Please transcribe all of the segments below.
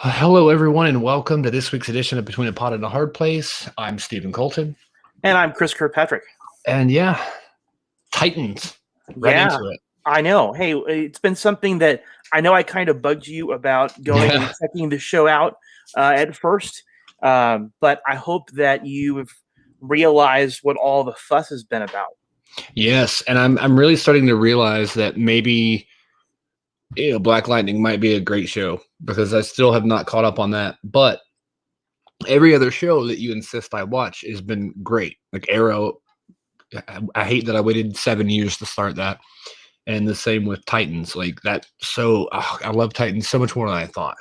Hello, everyone, and welcome to this week's edition of Between a Pot and a Hard Place. I'm Stephen Colton, And I'm Chris Kirkpatrick. and yeah, Titans, right Yeah, into it. I know. Hey, it's been something that I know I kind of bugged you about going and Yeah. checking the show out at first, but I hope that you've realized what all the fuss has been about. Yes, and I'm really starting to realize that maybe Black Lightning might be a great show because I still have not caught up on that. But every other show that you insist I watch has been great. Like Arrow, I hate that I waited 7 years to start that, and the same with Titans. Like that, I love Titans so much more than I thought.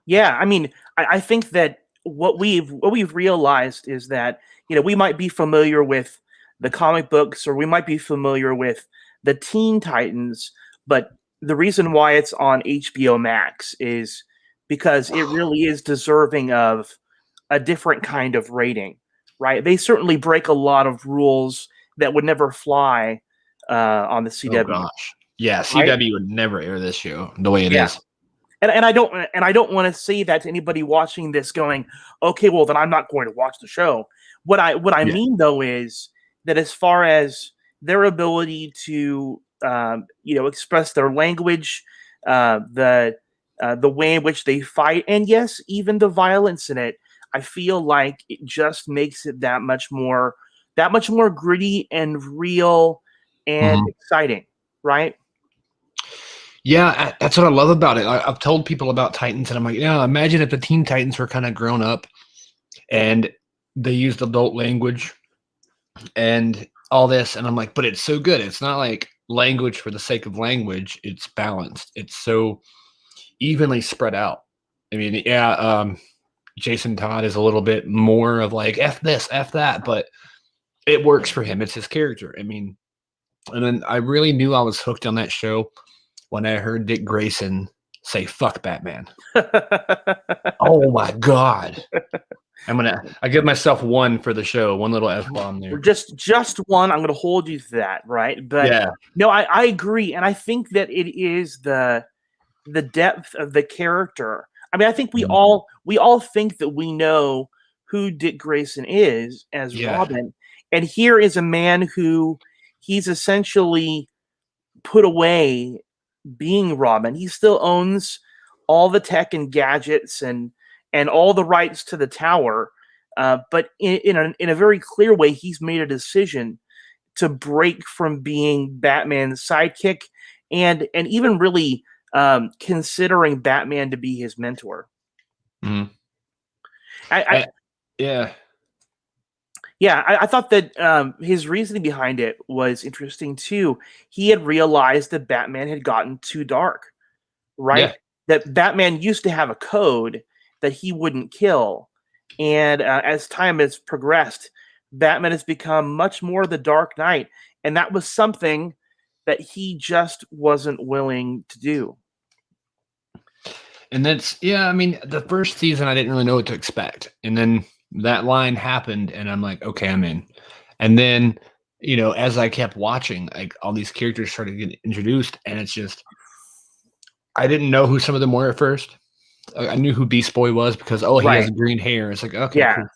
Yeah, I mean, I think that what we've realized is that we might be familiar with the comic books or we might be familiar with the Teen Titans, but the reason why it's on HBO Max is because it really is deserving of a different kind of rating, right? They certainly break a lot of rules that would never fly on the Oh CW, gosh. Yeah, right? CW would never air this show the way it Yeah. is. And I don't want to say that to anybody watching this going, okay, well then I'm not going to watch the show. What I Yeah. mean though is that as far as their ability to express their language, the way in which they fight, and yes, even the violence in it, I feel like it just makes it that much more gritty and real and Mhm. exciting, right? Yeah, that's what I love about it. I've told people about Titans, and I'm like, yeah, imagine if the Teen Titans were kind of grown up and they used adult language and all this. And I'm like, but it's so good. It's not like language for the sake of language. It's balanced. It's so evenly spread out. I mean, yeah, Jason Todd is a little bit more of like F this, F that, but it works for him. It's his character. I mean, and then I really knew I was hooked on that show when I heard Dick Grayson say "fuck Batman." Oh my god! I give myself one for the show, one little F bomb there. Just one. I'm going to hold you to that, right? But Yeah. no, I agree, and I think that it is the depth of the character. I mean, I think we Mhm. all think that we know who Dick Grayson is as Yeah. Robin, and here is a man who he's essentially put away being Robin. He still owns all the tech and gadgets and all the rights to the tower, but in a very clear way, he's made a decision to break from being Batman's sidekick and even really considering Batman to be his mentor. Mhm. I Yeah. Yeah, I thought that his reasoning behind it was interesting too. He had realized that Batman had gotten too dark, right? Yeah. That Batman used to have a code that he wouldn't kill, and as time has progressed, Batman has become much more the Dark Knight, and that was something that he just wasn't willing to do. And that's yeah, I mean, the first season I didn't really know what to expect. And then that line happened and I'm like, okay, I'm in. And then, as I kept watching, like all these characters started getting introduced and it's just I didn't know who some of them were at first. I knew who Beast Boy was because he has Right? green hair. It's like, okay, Yeah, cool.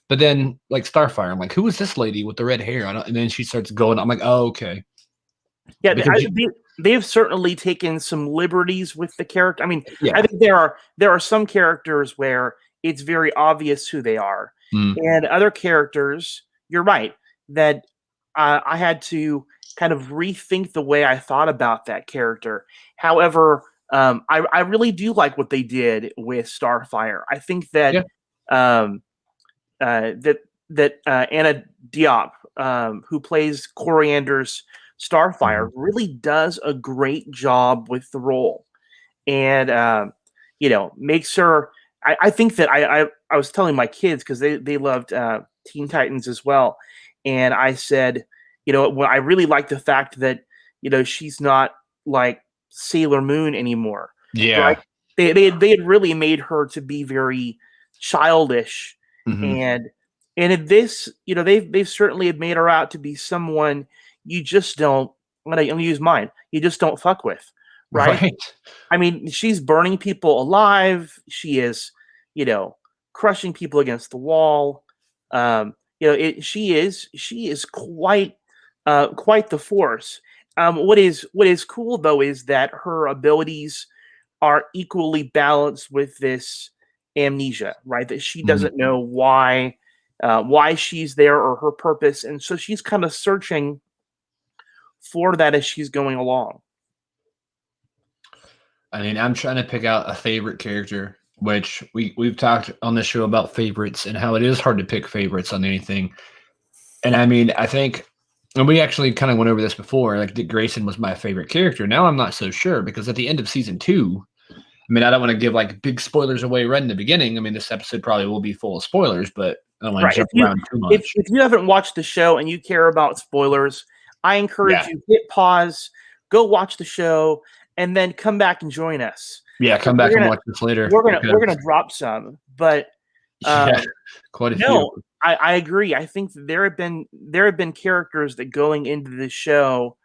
But then like Starfire, I'm like, who is this lady with the red hair? And then she starts going, I'm like, oh, okay. yeah. Because They've certainly taken some liberties with the character. I mean, I yeah. think there are some characters where it's very obvious who they are, Mm, and other characters, you're right, that I had to kind of rethink the way I thought about that character. However, I really do like what they did with Starfire. I think that yeah. um, Anna Diop, who plays Coriander's Starfire, Mhm. really does a great job with the role, and makes her. I think that I was telling my kids because they loved Teen Titans as well, and I said, well, I really like the fact that she's not like Sailor Moon anymore, right? Yeah. They had really made her to be very childish, Hmm. and in this, they've certainly have made her out to be someone you just don't. I'm gonna use mine. You just don't fuck with, right? Right. I mean, she's burning people alive. She is, crushing people against the wall. She is quite the force. What is cool though is that her abilities are equally balanced with this amnesia, right? That she Mhm. doesn't know why she's there or her purpose, and so she's kind of searching for that as she's going along. I mean, I'm trying to pick out a favorite character, which we've talked on this show about favorites and how it is hard to pick favorites on anything. And I mean, I think, and we actually kind of went over this before. Like Dick Grayson was my favorite character. Now I'm not so sure because at the end of season 2, I mean, I don't want to give like big spoilers away right in the beginning. I mean, this episode probably will be full of spoilers, but I don't want to Right. If jump you around too if much. if you haven't watched the show and you care about spoilers, I encourage Yeah, you hit pause, go watch the show, and then come back and join us yeah. because Come back we're and gonna watch this later we're gonna because we're gonna drop some. But yeah, um, quite a few. no, I agree. I think that there have been characters that going into the show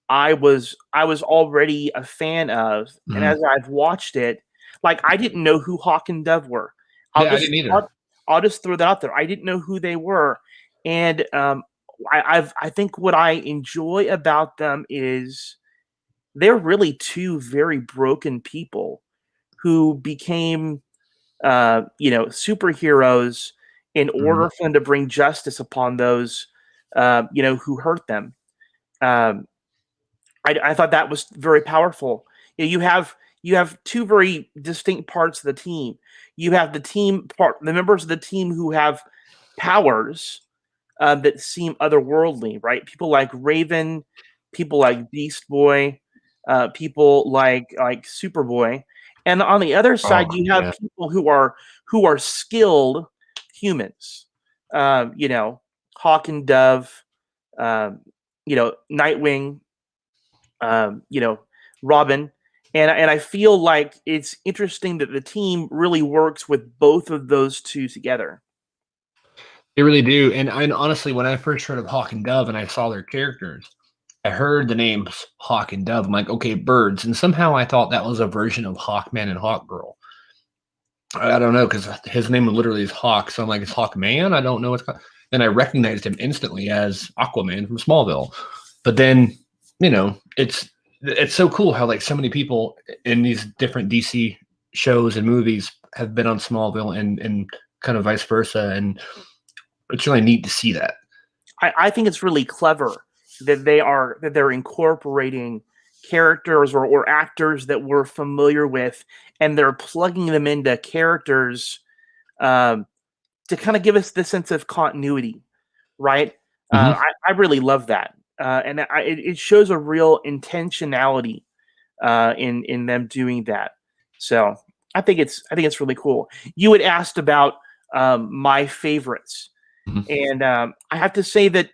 I was already a fan of, and Mhm. as I've watched it, like I didn't know who Hawk and Dove were. I'll Yeah, I just didn't either. I'll, I'll just throw that out there. I didn't know who they were, and I think what I enjoy about them is they're really two very broken people who became superheroes in Mhm. order for them to bring justice upon those who hurt them. Um, I thought that was very powerful. You have two very distinct parts of the team. You have the members of the team who have powers that seem otherworldly, right? People like Raven, people like Beast Boy, people like Superboy, and on the other Oh side, you have yeah. people who are skilled humans. Hawk and Dove, Nightwing, Robin. And I feel like it's interesting that the team really works with both of those two together. They really do. And honestly, when I first heard of Hawk and Dove and I saw their characters, I heard the names Hawk and Dove. I'm like, okay, birds. And somehow I thought that was a version of Hawkman and Hawkgirl. I don't know because his name literally is Hawk. So I'm like, it's Hawkman? I don't know what's called. Then I recognized him instantly as Aquaman from Smallville. But then, it's so cool how like so many people in these different DC shows and movies have been on Smallville and kind of vice versa. And it's really neat to see that. I think it's really clever that they're incorporating characters or actors that we're familiar with, and they're plugging them into characters um, to kind of give us this sense of continuity, right? Mhm. I really love that, and it shows a real intentionality in them doing that. So I think it's really cool. You had asked about my favorites, Mhm. and I have to say that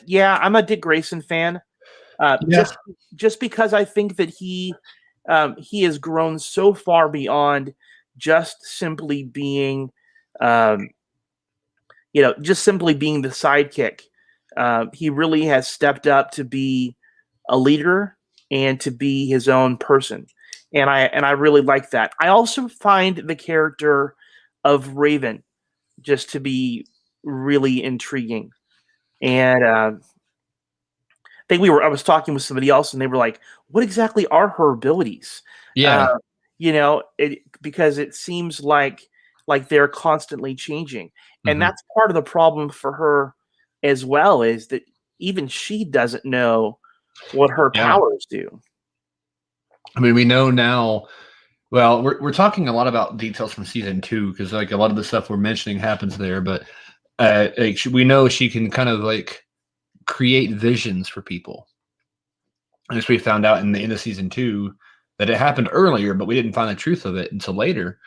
yeah, I'm a Dick Grayson fan. Uh, Yeah. just just because I think that he has grown so far beyond just simply being um, just simply being the sidekick. He really has stepped up to be a leader and to be his own person, and I really like that. I also find the character of Raven just to be really intriguing, and I think I was talking with somebody else, and they were like, "What exactly are her abilities?" Uh, Yeah. because it seems like they're constantly changing, and Mhm. that's part of the problem for her as well. Is that even she doesn't know what her Yeah. powers do. I mean, we know now. Well, we're talking a lot about details from season 2 because like a lot of the stuff we're mentioning happens there. But like we know she can kind of like create visions for people. And as we found out in the end of season 2 that it happened earlier, but we didn't find the truth of it until later.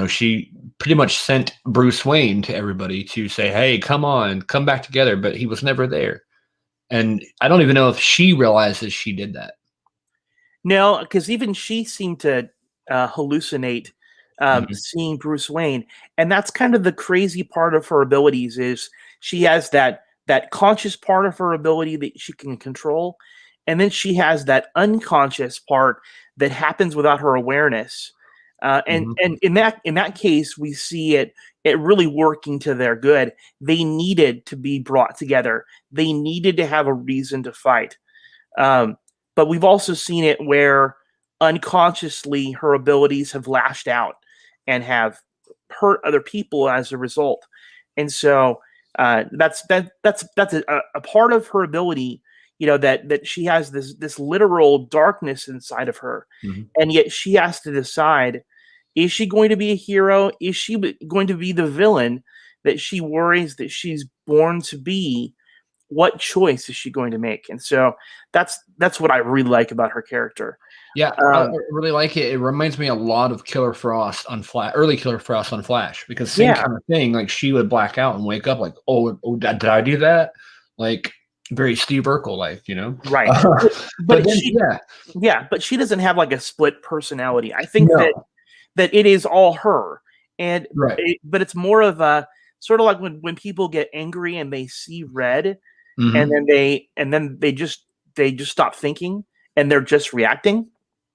She pretty much sent Bruce Wayne to everybody to say, "Hey, come on, come back together," but he was never there. And I don't even know if she realizes she did that. No, because even she seemed to hallucinate Mhm. seeing Bruce Wayne, and that's kind of the crazy part of her abilities is she has that conscious part of her ability that she can control, and then she has that unconscious part that happens without her awareness. And in that case, we see it really working to their good. They needed to be brought together. They needed to have a reason to fight. But we've also seen it where unconsciously her abilities have lashed out and have hurt other people as a result. And so that's a part of her ability, that she has this literal darkness inside of her, and yet she has to decide: is she going to be a hero? Is she going to be the villain that she worries that she's born to be? What choice is she going to make? And so that's what I really like about her character. Yeah, I really like it. It reminds me a lot of Killer Frost on Flash, early Killer Frost on Flash, because same kind of thing. Like, she would black out and wake up like, oh, did I do that? Like, very Steve Urkel, like, right? But then, but she doesn't have like a split personality. I think that it is all her, and but it's more of a sort of like when people get angry and they see red, and then they just stop thinking and they're just reacting.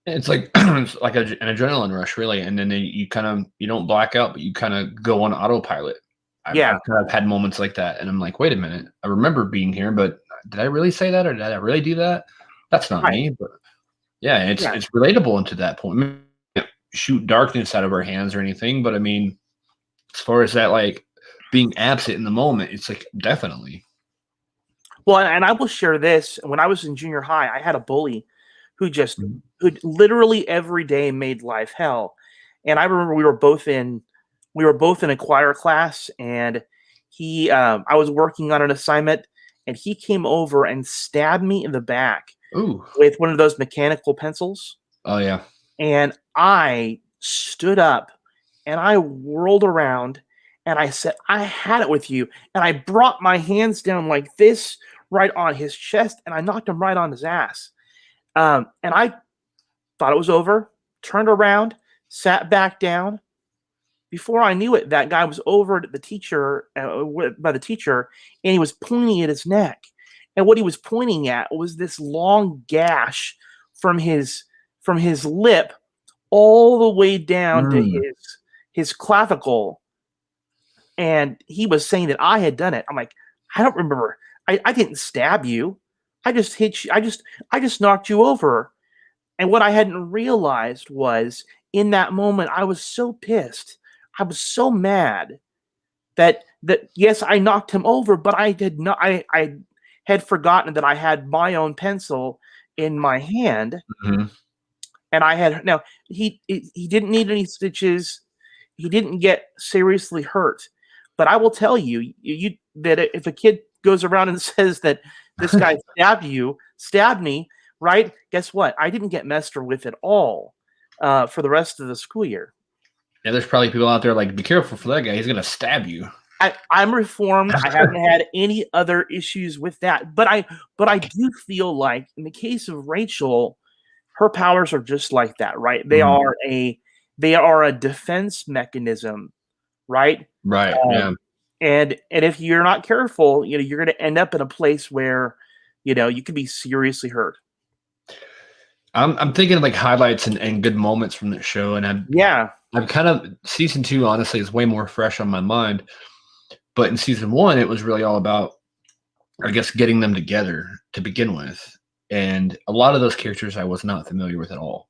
It's like an adrenaline rush, really, and then you don't black out, but you kind of go on autopilot. I've kind of had moments like that, and I'm like, wait a minute, I remember being here, but did I really say that, or did I really do that? That's not me. But it's relatable into that point. I mean, shoot darkness out of our hands or anything, but I mean, as far as that, like, being absent in the moment, it's like, definitely. Well, and I will share this. When I was in junior high, I had a bully who literally every day made life hell. And I remember we were both in a choir class, and I was working on an assignment, and he came over and stabbed me in the back with one of those mechanical pencils. Oh yeah. And I stood up and I whirled around and I said, I had it with you. And I brought my hands down like this right on his chest, and I knocked him right on his ass. And I thought it was over, turned around, sat back down. Before I knew it, that guy was over at the teacher, by the teacher, and he was pointing at his neck. And what he was pointing at was this long gash from his lip all the way down to his clavicle. And he was saying that I had done it. I'm like, I don't remember. I didn't stab you. I just hit you. I just knocked you over. And what I hadn't realized was, in that moment, I was so pissed. I was so mad that yes, I knocked him over, but I did not. I had forgotten that I had my own pencil in my hand, and I had he didn't need any stitches. He didn't get seriously hurt. But I will tell you that if a kid goes around and says that this guy stabbed me, right? Guess what? I didn't get messed with at all for the rest of the school year. Yeah, there's probably people out there like, be careful for that guy. He's going to stab you. I'm reformed. I haven't had any other issues with that. But I do feel like in the case of Rachel, her powers are just like that, right? They are a defense mechanism, right? Right. Yeah. And if you're not careful, you're going to end up in a place where, you could be seriously hurt. I'm thinking of like highlights and good moments from the show, and I'm kind of, season 2 honestly is way more fresh on my mind. But in season 1, it was really all about, I guess, getting them together to begin with, and a lot of those characters I was not familiar with at all.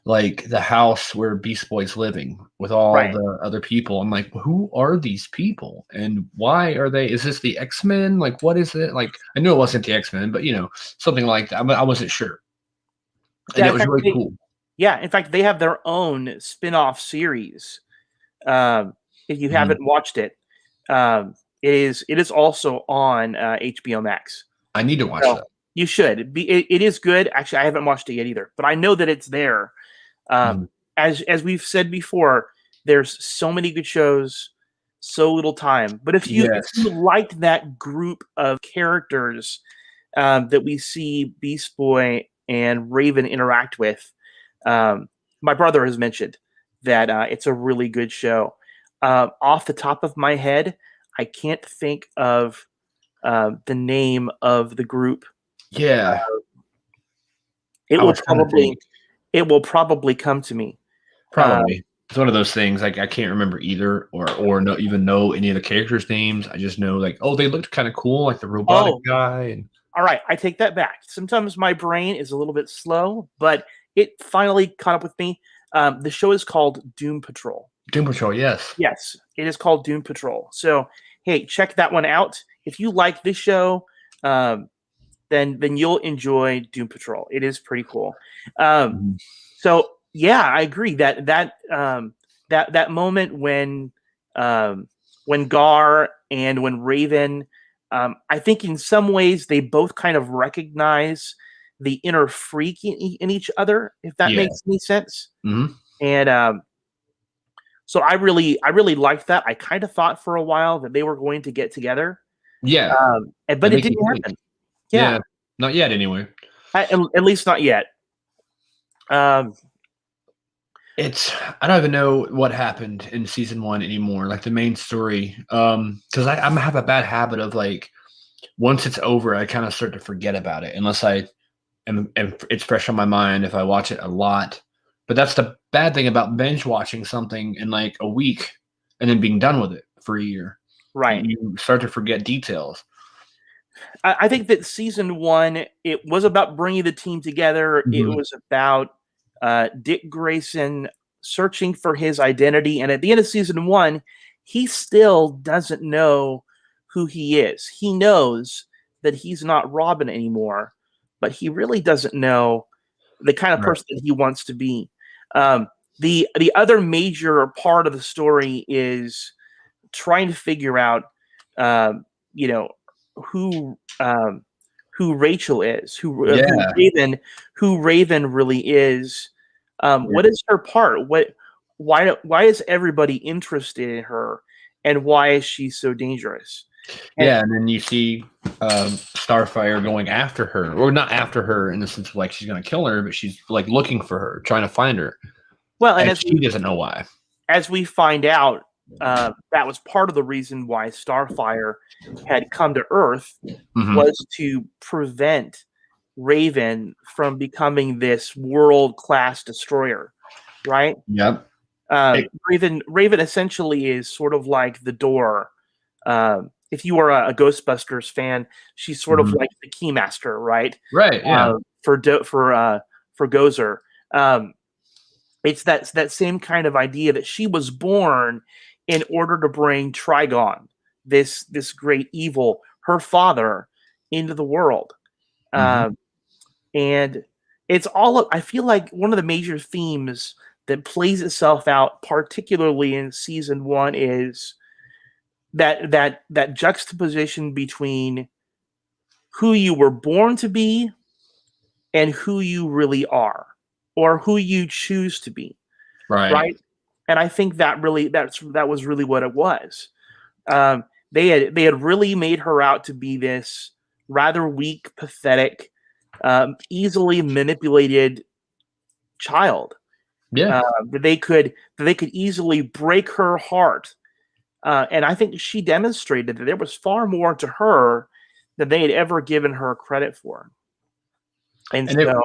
Like the house where Beast Boy's living with all the other people. I'm like, who are these people? And why are they? Is this the X-Men? Like, what is it? Like, I knew it wasn't the X-Men, but something like that. I wasn't sure. And it was really cool. Yeah, in fact, they have their own spin-off series. If you haven't watched it, it is also on HBO Max. I need to watch that. You should. It is good. Actually, I haven't watched it yet either, but I know that it's there. As we've said before, there's so many good shows, so little time. But if you liked that group of characters that we see Beast Boy and Raven interact with, my brother has mentioned that it's a really good show. Off the top of my head, I can't think of the name of the group. Yeah. It I will was trying to think. probably come to me. Probably. It's one of those things, like, I can't remember either or not even know any of the characters' names. I just know, like, oh, they looked kinda cool, like the robotic Oh, guy and all right. I take that back. Sometimes my brain is a little bit slow, but it finally caught up with me. The show is called Doom Patrol. Doom Patrol, yes. Yes, it is called Doom Patrol. So, hey, check that one out. If you like this show, um, then you'll enjoy Doom Patrol. It is pretty cool. Um, Mhm. so yeah, I agree that moment when Gar and when Raven, I think in some ways they both kind of recognize the inner freak in each other, if that Yeah. makes any sense. Mhm. And so I really liked that. I kind of thought for a while that they were going to get together, Yeah. but That it makes you didn't think. happen. Yeah, Yeah. Not yet, anyway. at least not yet. Um, It's I don't even know what happened in season 1 anymore, like, the main story, 'cause I have a bad habit of, like, once it's over, I kinda start to forget about it unless I am it's fresh on my mind if I watch it a lot. But that's the bad thing about binge watching something in, like, a week and then being done with it for a year. right. You start to forget details. I think that season one, it was about bringing the team together. It Mhm. was about Dick Grayson searching for his identity, and at the end of season one, he still doesn't know who he is. He knows that he's not Robin anymore, but he really doesn't know the kind of Right. person that he wants to be. Um, the other major part of the story is trying to figure out, um, you know, who who Rachel is, Yeah. who Raven really is. Yeah. What is her part? Why is everybody interested in her, and why is she so dangerous? And Yeah, and then you see, Starfire going after her, or not after her in the sense of, like, she's gonna kill her, but she's, like, looking for her, trying to find her, well, and and she doesn't know why. as we find out, that was part of the reason why Starfire had come to Earth Mhm. was to prevent Raven from becoming this world class destroyer, right? Yep. It Raven essentially is sort of like the door. If you are a Ghostbusters fan, she's sort of Mhm. like the keymaster, right? Right, yeah. For Gozer. Um, it's that same kind of idea that she was born in order to bring Trigon, this great evil, her father, into the world. Mhm. Um, and it's all I feel like one of the major themes that plays itself out, particularly in season one, is that juxtaposition between who you were born to be and who you really are, or who you choose to be, Right. right? And I think that was really what it was. They had really made her out to be this rather weak, pathetic, easily manipulated child, Yeah. that they could easily break her heart. And I think she demonstrated that there was far more to her than they had ever given her credit for. And And it so,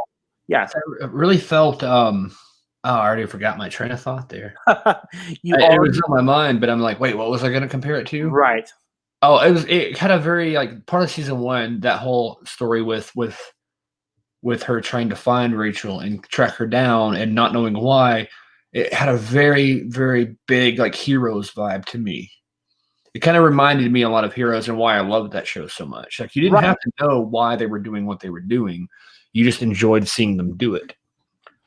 yeah, it really felt, oh, I already forgot my train of thought there. you It was already on my mind, but I'm like, "Wait, what was I gonna compare it to?" right, Oh, it had a very, like, part of season 1, that whole story with her trying to find Rachel and track her down and not knowing why, it had a very, very big, like, Heroes vibe to me. It kinda reminded me a lot of Heroes and why I loved that show so much. Like, you didn't right, have to know why they were doing what they were doing. You just enjoyed seeing them do it.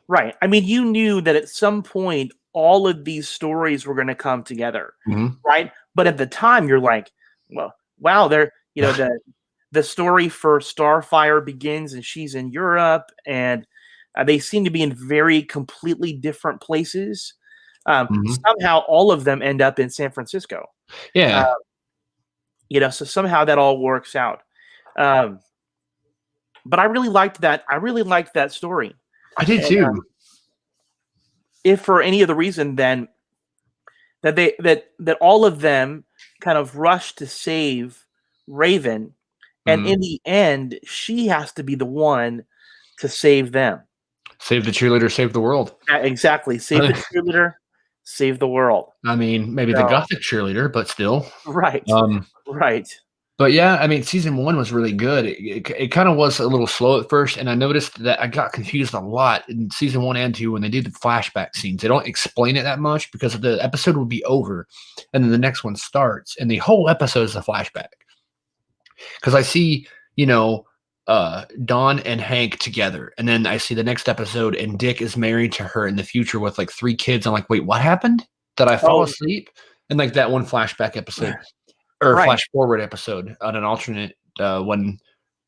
right. I mean, you knew that at some point all of these stories were going to come together, Mhm. right? But at the time, you're like, well, wow, they're the story for Starfire begins and she's in Europe, and they seem to be in very completely different places. Mhm. Somehow, all of them end up in San Francisco. Uh, Yeah, so somehow that all works out. Um, but I really liked that. I really liked that story. I did And too. if for any other reason, then that all of them kind of rush to save Raven, and Mhm. in the end, she has to be the one to save them. Save the cheerleader, save the world. Yeah, exactly. Save the cheerleader, save the world. I mean, maybe the So, gothic cheerleader, but still. right, Um, right. but yeah, I mean, season 1 was really good. It kind of was a little slow at first, and I noticed that I got confused a lot in season 1 and 2 when they did the flashback scenes. They don't explain it that much because the episode would be over, and then the next one starts, and the whole episode is a flashback. Because I see, Dawn and Hank together, and then I see the next episode, and Dick is married to her in the future with like 3 kids. I'm like, wait, what happened? Did I fall Oh, asleep? And like that one flashback episode or right, flash forward episode on an alternate when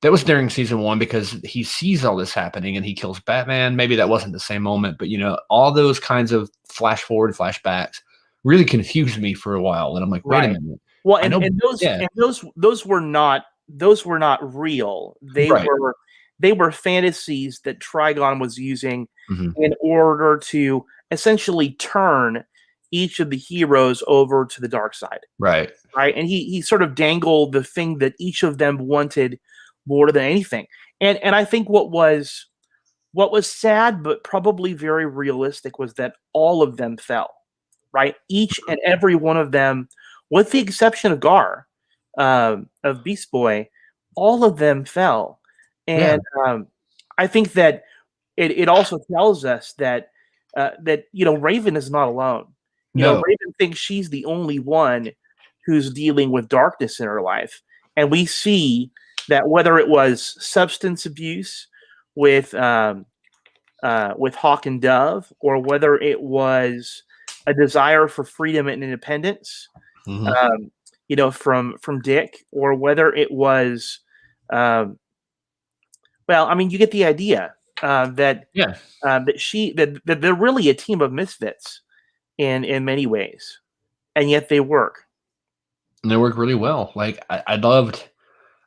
that was during season 1 because he sees all this happening and he kills Batman. Maybe that wasn't the same moment, but all those kinds of flash forward flashbacks really confused me for a while. And I'm like, wait a right. minute. Well, I know, yeah, and those were not real. right. They were fantasies that Trigon was using Mhm. in order to essentially turn each of the heroes over to the dark side. Right. Right, and he sort of dangled the thing that each of them wanted more than anything. And I think what was sad but probably very realistic was that all of them fell. Right, each and every one of them, with the exception of Gar, of Beast Boy, all of them fell. Yeah. And I think that it also tells us that Raven is not alone. No. Raven thinks she's the only one who's dealing with darkness in her life, and we see that whether it was substance abuse with Hawk and Dove, or whether it was a desire for freedom and independence, Mhm. from Dick, or whether it was, well, I mean, you get the idea that Yeah. that they're really a team of misfits in many ways, and yet they work. And they work really well. Like I love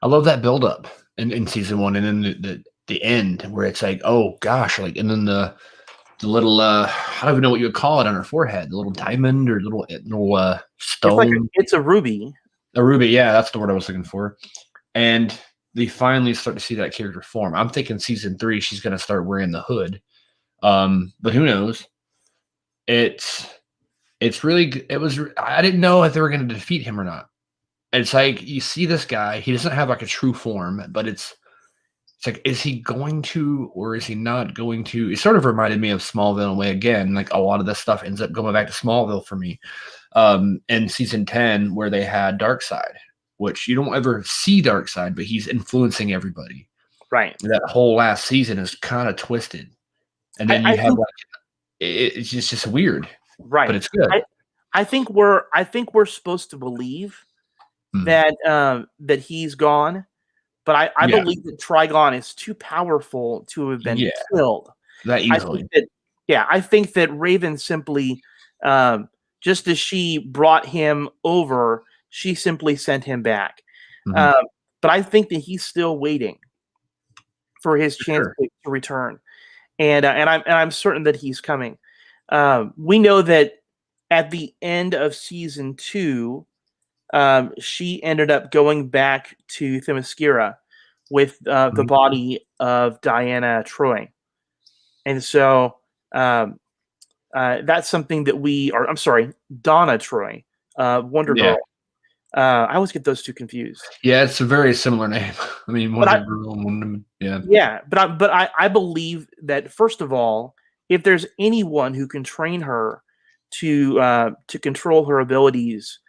that build up in season 1 and then the end where it's like, oh gosh, like and then the little I don't even know what you would call it on her forehead, the little diamond or little stone. It's a ruby. A ruby, yeah, that's the word I was looking for. And they finally start to see that character form. I'm thinking season 3 she's gonna start wearing the hood. But who knows? It's it's really it was I didn't know if they were gonna defeat him or not. It's like you see this guy, he doesn't have like a true form, but it's like, is he going to or is he not going to? It sort of reminded me of Smallville in a way again. Like a lot of this stuff ends up going back to Smallville for me. In season 10, where they had Darkseid, which you don't ever see Darkseid, but he's influencing everybody. Right. That whole last season is kind of twisted. And then I you have think like it's just weird, but right. it's good. I think we're supposed to believe Mhm. that he's gone, but I Yeah. believe that Trigon is too powerful to have been Yeah. killed. That I think easily. that I think that Raven simply, just as she brought him over, she simply sent him back. Mhm. Um, but I think that he's still waiting for his For chance sure. to return, and I'm certain that he's coming. We know that at the end of season 2, she ended up going back to Themyscira with the Mhm. body of Diana Troy, and so that's something that I'm sorry, Donna Troy, Wonder Yeah. Girl. I always get those two confused. Yeah, it's a very similar name. I mean, But Wonder Girl and Wonder Woman. Yeah. yeah, but I believe that, first of all, if there's anyone who can train her to control her abilities,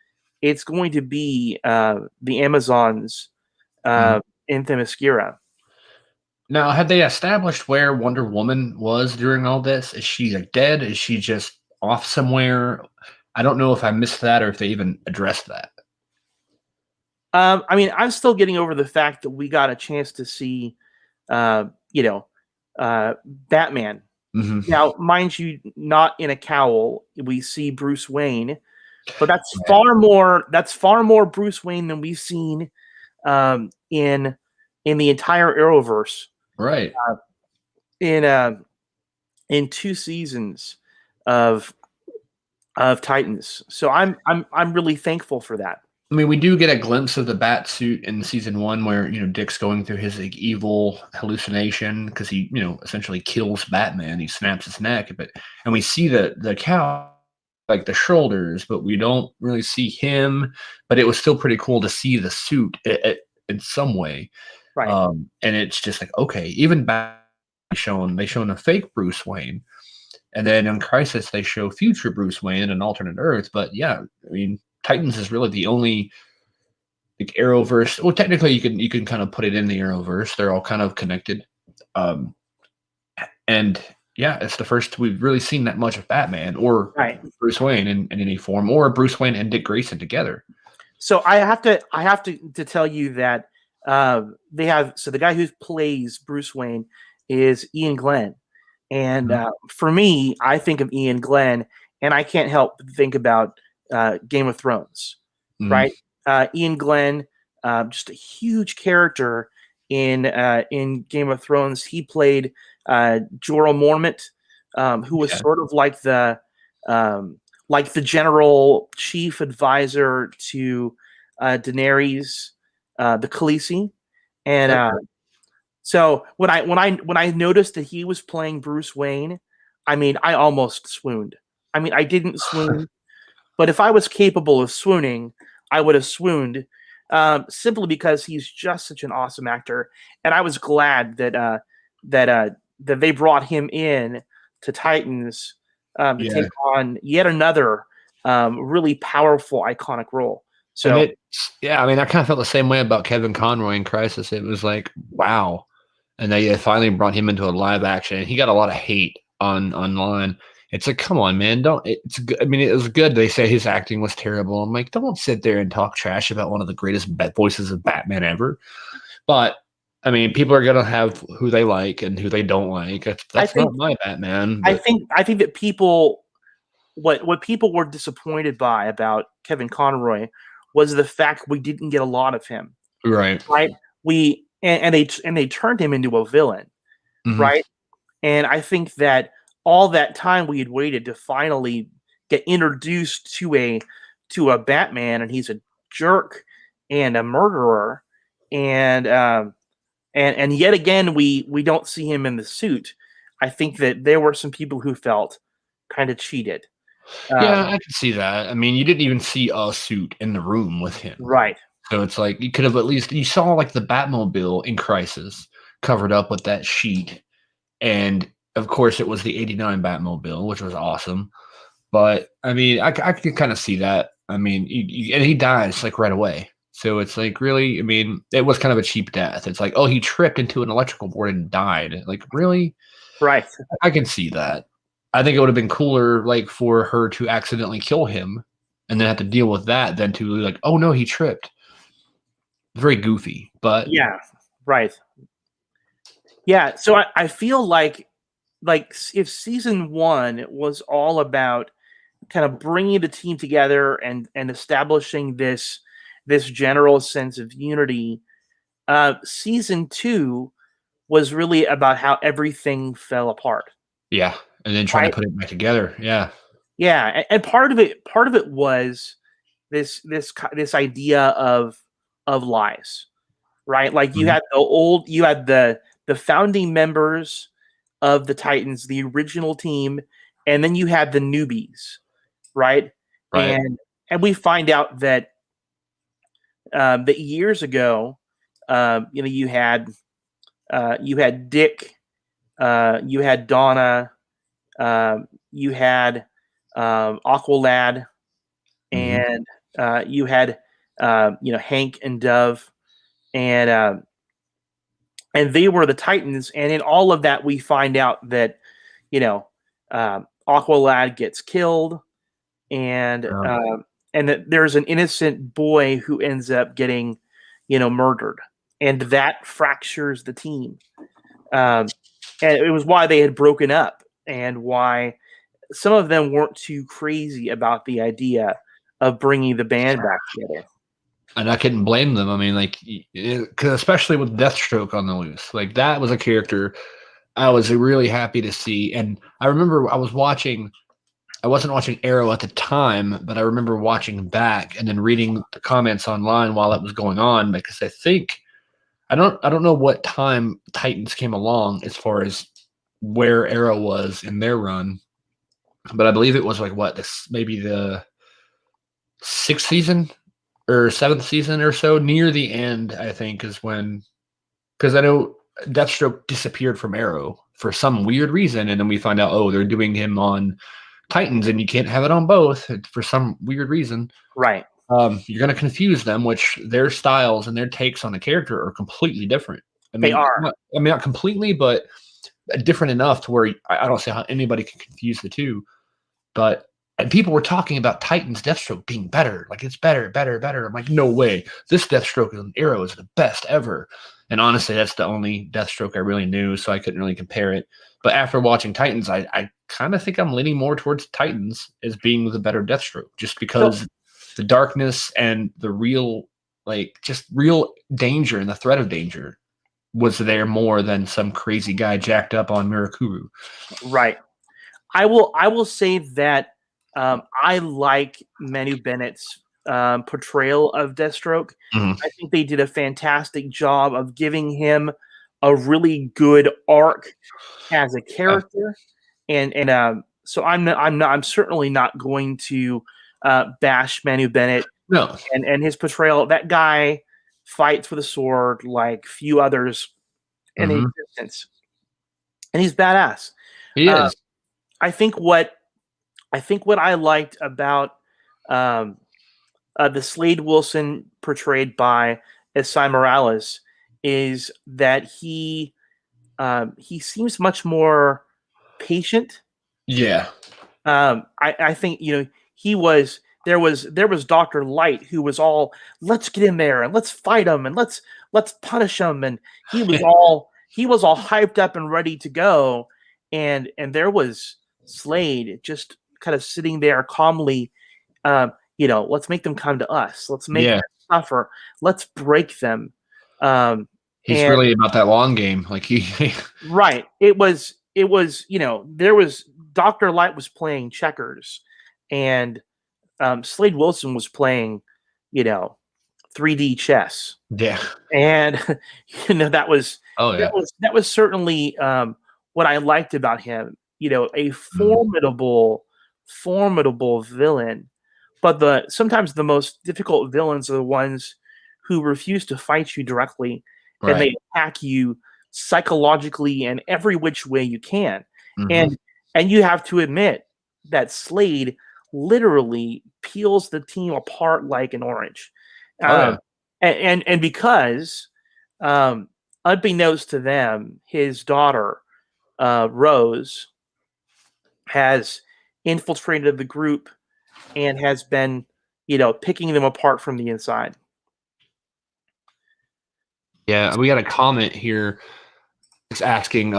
it's going to be the Amazons Mhm. in Themyscira. Now, have they established where Wonder Woman was during all this? Is she like dead? Is she just off somewhere? I don't know if I missed that or if they even addressed that. I mean, I'm still getting over the fact that we got a chance to see, uh, you know, Batman. Hmm. Now, mind you, not in a cowl. We see Bruce Wayne, but that's Right. far more. That's far more Bruce Wayne than we've seen in the entire Arrowverse Right. in uh, in 2 seasons of Titans. So I'm really thankful for that. I mean, we do get a glimpse of the bat suit in season 1 where, Dick's going through his like, evil hallucination because he, essentially kills Batman. He snaps his neck, and we see the cow, like the shoulders, but we don't really see him. But it was still pretty cool to see the suit in some way. Right. And it's just like, okay, even back they shown a fake Bruce Wayne. And then in Crisis, they show future Bruce Wayne in an alternate Earth. But yeah, I mean, Titans is really the only like Arrowverse. Well, technically, you can kind of put it in the Arrowverse. They're all kind of connected. Um, and yeah, it's the first we've really seen that much of Batman or Bruce Wayne in any form, or Bruce Wayne and Dick Grayson together. So I have to tell you that the guy who plays Bruce Wayne is Ian Glenn. And for me, I think of Ian Glenn, and I can't help but think about Game of Thrones, right? Ian Glenn, just a huge character in Game of Thrones. He played Jorah Mormont, who was sort of like the general chief advisor to Daenerys, the Khaleesi, and so when I noticed that he was playing Bruce Wayne, I mean, I almost swooned. I mean, I didn't swoon, but if I was capable of swooning, I would have swooned, simply because he's just such an awesome actor, and I was glad that they brought him in to Titans to take on yet another really powerful, iconic role. So I mean, I kind of felt the same way about Kevin Conroy in Crisis. It was like, wow. And they finally brought him into a live action. And he got a lot of hate online. It's like, come on, man. It's good. I mean, it was good. They say his acting was terrible. I'm like, don't sit there and talk trash about one of the greatest voices of Batman ever. But I mean, people are gonna have who they like and who they don't like. That's not my Batman. But I think that people, what people were disappointed by about Kevin Conroy was the fact we didn't get a lot of him. Right. And they turned him into a villain, right? And I think that all that time we had waited to finally get introduced to a Batman, and he's a jerk and a murderer, and yet again we don't see him in the suit. I think that there were some people who felt kind of cheated. Yeah, I can see that. I mean, you didn't even see a suit in the room with him. Right. So it's like you could have at least you saw like the Batmobile in Crisis covered up with that sheet. And of course it was the 89 Batmobile, which was awesome. But I mean, I could kind of see that. I mean, and he dies like right away. So it's like really, I mean, it was kind of a cheap death. It's like, oh, he tripped into an electrical board and died. Like, really? Right. I can see that. I think it would have been cooler, like, for her to accidentally kill him and then have to deal with that than to like, oh no, he tripped. Very goofy, but yeah, right. Yeah, so I feel like if season 1 was all about kind of bringing the team together and establishing this general sense of unity, season 2 was really about how everything fell apart. Yeah, and then trying to put it back together. Yeah, yeah, and part of it was this idea of lies, right? Like you had the founding members of the Titans, the original team, and then you had the newbies, right? And we find out that that years ago, you had Dick, you had Donna, you had Aqualad, and you had Hank and Dove, and they were the Titans. And in all of that, we find out that Aqualad gets killed, and that there's an innocent boy who ends up getting murdered, and that fractures the team. And it was why they had broken up, and why some of them weren't too crazy about the idea of bringing the band back together. And I couldn't blame them. I mean, like, cause especially with Deathstroke on the loose, like that was a character I was really happy to see. And I remember I was watching I wasn't watching Arrow at the time, but I remember watching back and then reading the comments online while it was going on because I think I don't know what time Titans came along as far as where Arrow was in their run, but I believe it was like what this maybe the sixth season or seventh season or so near the end. I think is when because I know Deathstroke disappeared from Arrow for some weird reason, and then we find out they're doing him on Titans, and you can't have it on both for some weird reason. Right. You're going to confuse them, which their styles and their takes on the character are completely different. I They mean, are. not completely, but different enough to where I don't see how anybody can confuse the two. But and people were talking about Titans Deathstroke being better, like it's better, better, better. I'm like, no way. This Deathstroke and Arrow is the best ever. And honestly, that's the only Deathstroke I really knew, so I couldn't really compare it. But after watching Titans, I kind of think I'm leaning more towards Titans as being the better Deathstroke, just because the darkness and the real, like, just real danger and the threat of danger was there more than some crazy guy jacked up on Mirakuru. Right. I will say that I like Manu Bennett's portrayal of Deathstroke. Mhm. I think they did a fantastic job of giving him a really good arc as a character, and so I'm certainly not going to bash Manu Bennett No. and his portrayal. That guy fights with a sword like few others in Mhm. existence, and he's badass. He Uh, is. I think what I liked about um, the Slade Wilson portrayed by Esai Morales is that he seems much more patient. Yeah. I think he was there was Dr. Light who was all let's get in there and let's fight him and let's punish him, and he was all hyped up and ready to go, and there was Slade just kind of sitting there calmly. Let's make them come to us. Let's make Yeah. them suffer. Let's break them. Um, He's and really about that long game. Like he Right. It was there was Dr. Light was playing checkers, and Slade Wilson was playing, you know, 3D chess. Yeah. And that was Oh that yeah. was that was certainly what I liked about him. A Mhm. formidable villain. But sometimes the most difficult villains are the ones who refuse to fight you directly, and Right. they attack you psychologically in every which way you can. Mhm. And you have to admit that Slade literally peels the team apart like an orange. Oh yeah. Um, and because unbeknownst to them, his daughter Rose has infiltrated the group and has been, picking them apart from the inside. Yeah. We got a comment here. It's asking,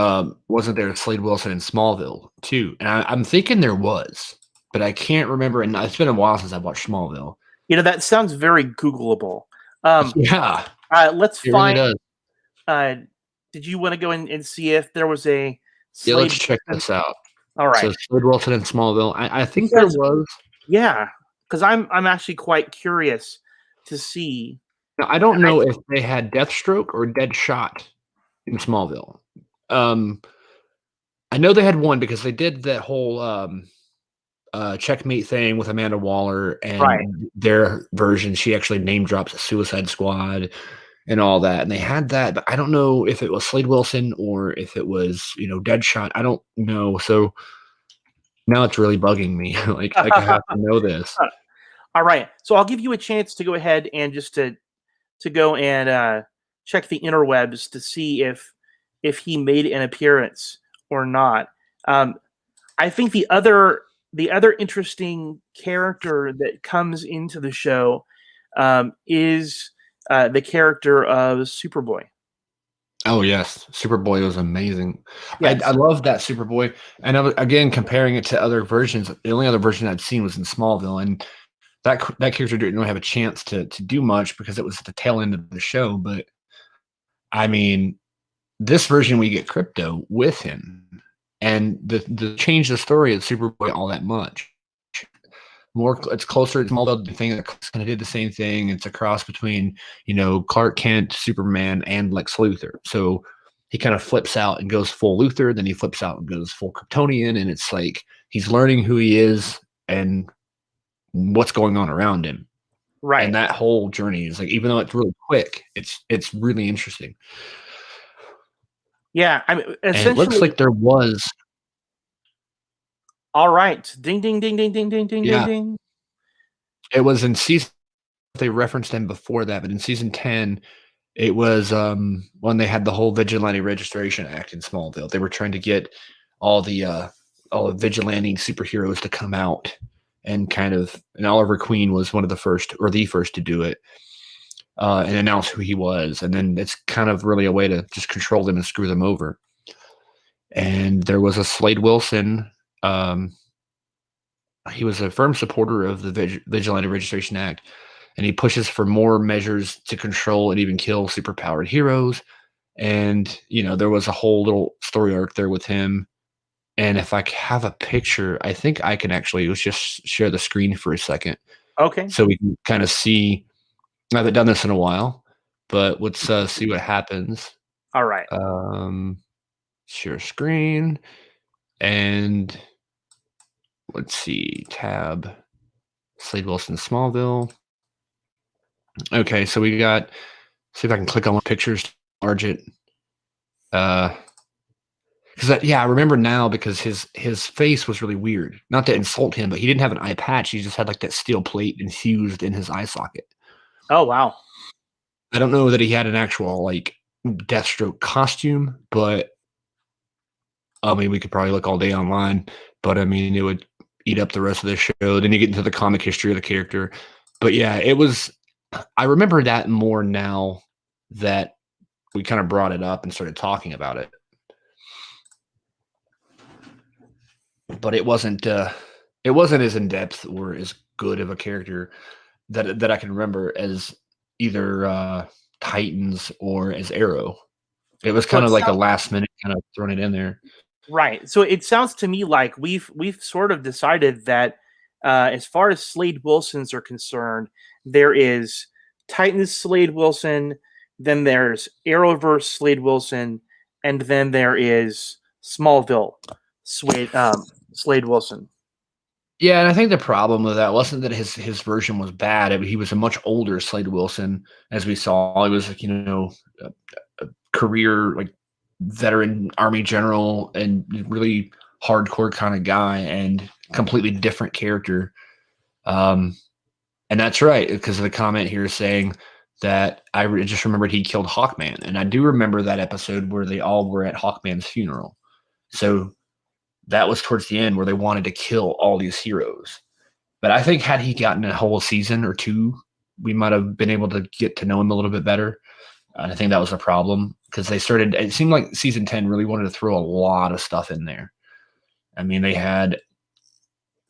wasn't there a Slade Wilson in Smallville too? And I'm thinking there was, but I can't remember. And it's been a while since I watched Smallville. That sounds very Googleable. Um, Yeah, let's it really find. does. Uh, did you want to go in and see if there was a Yeah, let's Slade check Wilson? this out. All So right, Slade Wilson in Smallville. I think there because was. yeah, because I'm actually quite curious to see. Now, I don't I know if they had Deathstroke or Deadshot in Smallville. Um, I know they had one because they did that whole checkmate thing with Amanda Waller Right. and their version. She actually name drops a Suicide Squad and all that, and they had that. But I don't know if it was Slade Wilson or if it was Deadshot. I don't know. So now it's really bugging me. like I have to know this. All right, so I'll give you a chance to go ahead and just to go and check the interwebs to see if he made an appearance or not. Um, I think the other interesting character that comes into the show is the character of Superboy. Oh yes, Superboy was amazing. I Yes. love that Superboy, and again comparing it to other versions. The only other version I'd seen was in Smallville, and that character didn't really have a chance to do much because it was at the tail end of the show. But I mean, this version we get Crypto with him, and the change the story of Superboy all that much. it's closer to Smallville thing that kind of did the same thing. It's a cross between, Clark Kent, Superman, and Lex Luthor. So he kind of flips out and goes full Luthor, then he flips out and goes full Kryptonian, and it's like he's learning who he is and what's going on around him. Right. And that whole journey is like, even though it's really quick, it's really interesting. Yeah, I mean, essentially, and it looks like there was. All right, ding, ding, ding, ding, ding, ding, ding, Yeah. ding, ding. It was in season. They referenced him before that, but in season 10, it was when they had the whole Vigilante Registration Act in Smallville. They were trying to get all the vigilante superheroes to come out and and Oliver Queen was one of the first to do it and announce who he was. And then it's kind of really a way to just control them and screw them over. And there was a Slade Wilson. He was a firm supporter of the Vigilante Registration Act, and he pushes for more measures to control and even kill superpowered heroes. And, there was a whole little story arc there with him. And if I have a picture, I think I can let's just share the screen for a second. Okay. So we can kind of see. I haven't done this in a while, but let's see what happens. All right. Share screen. And let's see, tab, Slade Wilson, Smallville. Okay, so we got, see if I can click on pictures to enlarge it. Because I remember now because his face was really weird. Not to insult him, but he didn't have an eye patch. He just had like that steel plate infused in his eye socket. Oh, wow. I don't know that he had an actual like Deathstroke costume, but I mean, we could probably look all day online, but I mean, it would eat up the rest of the show. Then you get into the comic history of the character. But yeah, it was, I remember that more now that we kind of brought it up and started talking about it. But it wasn't as in depth or as good of a character that I can remember as either Titans or as Arrow. It was kind of like a last minute kind of throwing it in there. Right. So it sounds to me like we've sort of decided that as far as Slade Wilsons are concerned, there is Titans Slade Wilson, then there's Arrowverse Slade Wilson, and then there is Smallville Slade Wilson. Yeah, and I think the problem with that wasn't that his version was bad. He was a much older Slade Wilson, as we saw. He was like, a career like veteran Army general and really hardcore kind of guy and completely different character. And that's right, because of the comment here saying that I just remembered he killed Hawkman. And I do remember that episode where they all were at Hawkman's funeral. So that was towards the end where they wanted to kill all these heroes. But I think had he gotten a whole season or two, we might have been able to get to know him a little bit better. And I think that was a problem because it seemed like season 10 really wanted to throw a lot of stuff in there. I mean, they had,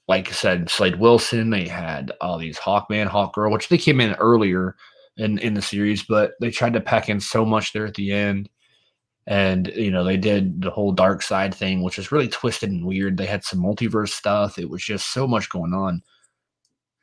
like I said, Slade Wilson, they had all these Hawkman, Hawkgirl, which they came in earlier in the series, but they tried to pack in so much there at the end. And, they did the whole dark side thing, which is really twisted and weird. They had some multiverse stuff. It was just so much going on.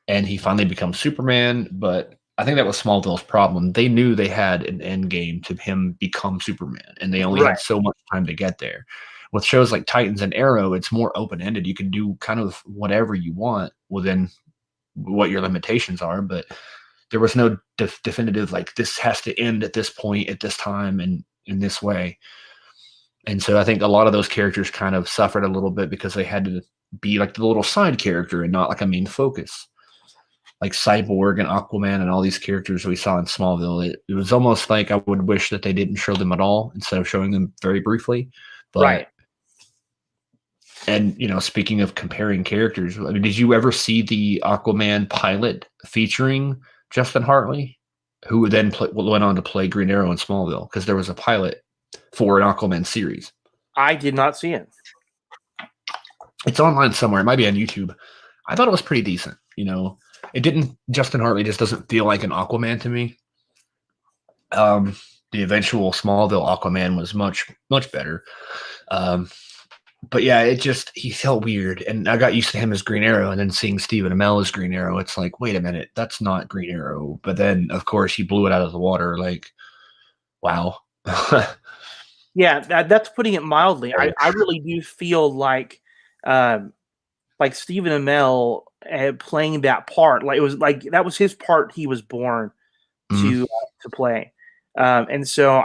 And he finally becomes Superman, but I think that was Smallville's problem. They knew they had an end game to him become Superman, and they only had so much time to get there. With shows like Titans and Arrow, it's more open-ended. You can do kind of whatever you want within what your limitations are, but there was no definitive, like, this has to end at this point, at this time, and in this way. And so I think a lot of those characters kind of suffered a little bit because they had to be like the little side character and not like a main focus. Like Cyborg and Aquaman and all these characters we saw in Smallville, it was almost like I would wish that they didn't show them at all instead of showing them very briefly. But, right. And, speaking of comparing characters, I mean, did you ever see the Aquaman pilot featuring Justin Hartley, who then went on to play Green Arrow in Smallville? Because there was a pilot for an Aquaman series. I did not see it. It's online somewhere. It might be on YouTube. I thought it was pretty decent, It didn't. Justin Hartley just doesn't feel like an Aquaman to me. The eventual Smallville Aquaman was much, much better. But yeah, he felt weird, and I got used to him as Green Arrow, and then seeing Stephen Amell as Green Arrow, it's like, wait a minute, that's not Green Arrow. But then, of course, he blew it out of the water. Like, wow. Yeah, that's putting it mildly. I really do feel like Stephen Amell playing that part, like it was like that was his part he was born to play, and so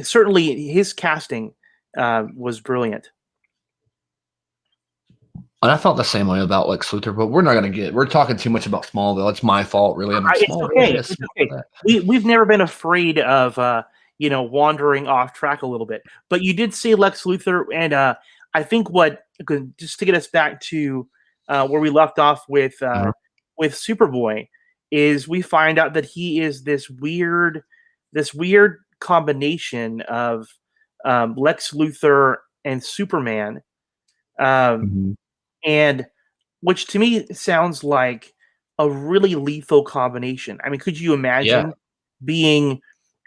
certainly his casting was brilliant. And I felt the same way about Lex Luthor, but we're talking too much about Smallville. It's my fault, really. I'm like, It's okay. It's okay. We've never been afraid of wandering off track a little bit. But you did say Lex Luthor, and I think just to get us back to where we left off with Superboy is we find out that he is this weird combination of Lex Luthor and Superman, and which to me sounds like a really lethal combination. I mean, could you imagine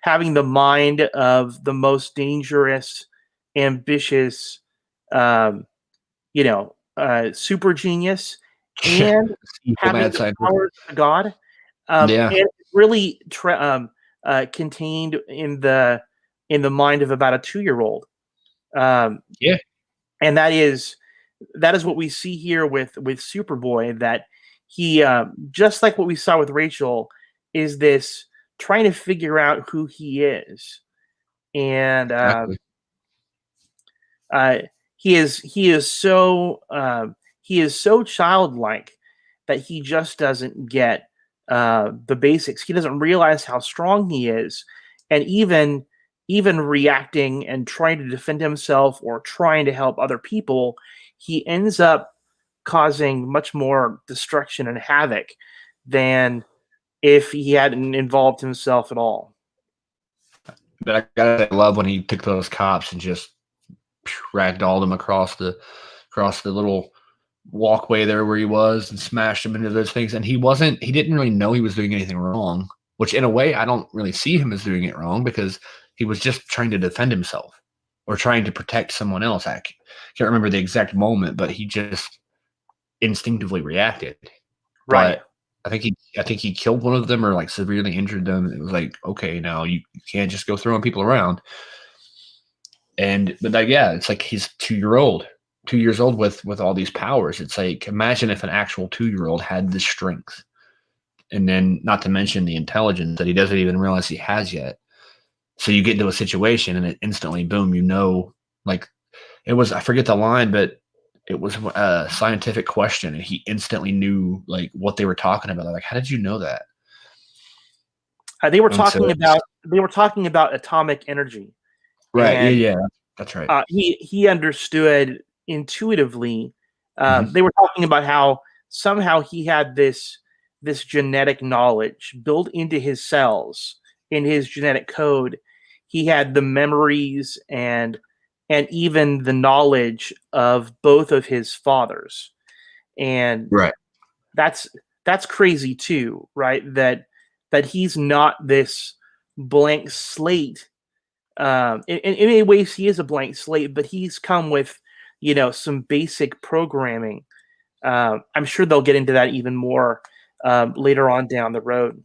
having the mind of the most dangerous, ambitious, super genius, and having the powers of God, and really contained in the mind of about a 2-year-old. And that is what we see here with Superboy, that he just like what we saw with Rachel is this trying to figure out who he is, and he is so childlike that he just doesn't get the basics. He doesn't realize how strong he is, and even reacting and trying to defend himself or trying to help other people, he ends up causing much more destruction and havoc than if he hadn't involved himself at all. But I love when he took those cops and just ragdolled them across the little walkway there where he was and smashed him into those things. And he didn't really know he was doing anything wrong, which in a way I don't really see him as doing it wrong, because he was just trying to defend himself or trying to protect someone else. I can't remember the exact moment, but he just instinctively reacted. Right. But I think he killed one of them or like severely injured them. It was like, okay, now you can't just go throwing people around. But it's like he's 2 years old with all these powers. It's like, imagine if an actual 2-year-old had this strength, and then not to mention the intelligence that he doesn't even realize he has yet. So you get into a situation and it instantly, boom, like it was, I forget the line, but it was a scientific question, and he instantly knew like what they were talking about. Like, how did you know that? They were talking about atomic energy. Right. Yeah, that's right. He understood intuitively. They were talking about how somehow he had this genetic knowledge built into his cells, in his genetic code. He had the memories and even the knowledge of both of his fathers, and that's crazy too, right? That he's not this blank slate. In many ways, he is a blank slate, but he's come with some basic programming. I'm sure they'll get into that even more later on down the road.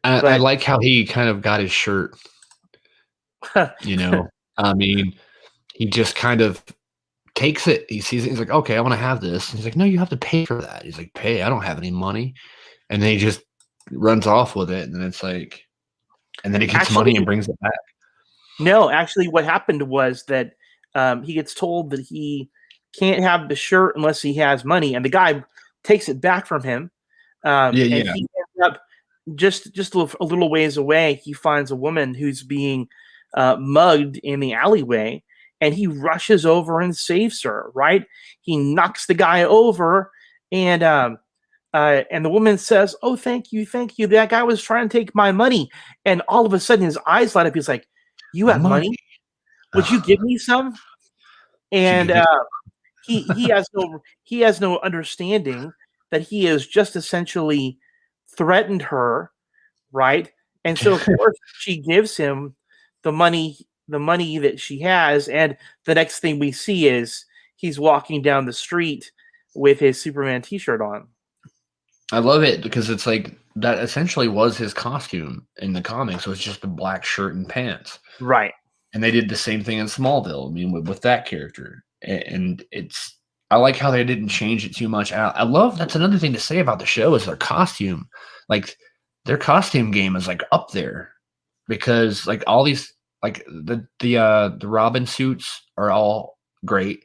I like how he kind of got his shirt. I mean, he just kind of takes it. He sees it. He's like, okay, I want to have this. And he's like, no, you have to pay for that. He's like, pay? I don't have any money. And then he just runs off with it. And then it's like, and then he gets money and brings it back. No, actually, what happened was that he gets told that he can't have the shirt unless he has money, and the guy takes it back from him. And he ends up just a little ways away. He finds a woman who's being mugged in the alleyway, and he rushes over and saves her. Right? He knocks the guy over, and the woman says, "Oh, thank you. That guy was trying to take my money." And all of a sudden, his eyes light up. He's like, "You have money? Would you give me some?" And he has no understanding that he has just essentially threatened her, right? And so of course she gives him the money the money that she has, and the next thing we see is he's walking down the street with his Superman t-shirt on. I love it because it's like that essentially was his costume in the comics. So it's just a black shirt and pants. Right. And they did the same thing in Smallville. I mean, with that character, and it's I like how they didn't change it too much. I love that's another thing to say about the show is their costume. Like their costume game is like up there because like all these like the Robin suits are all great.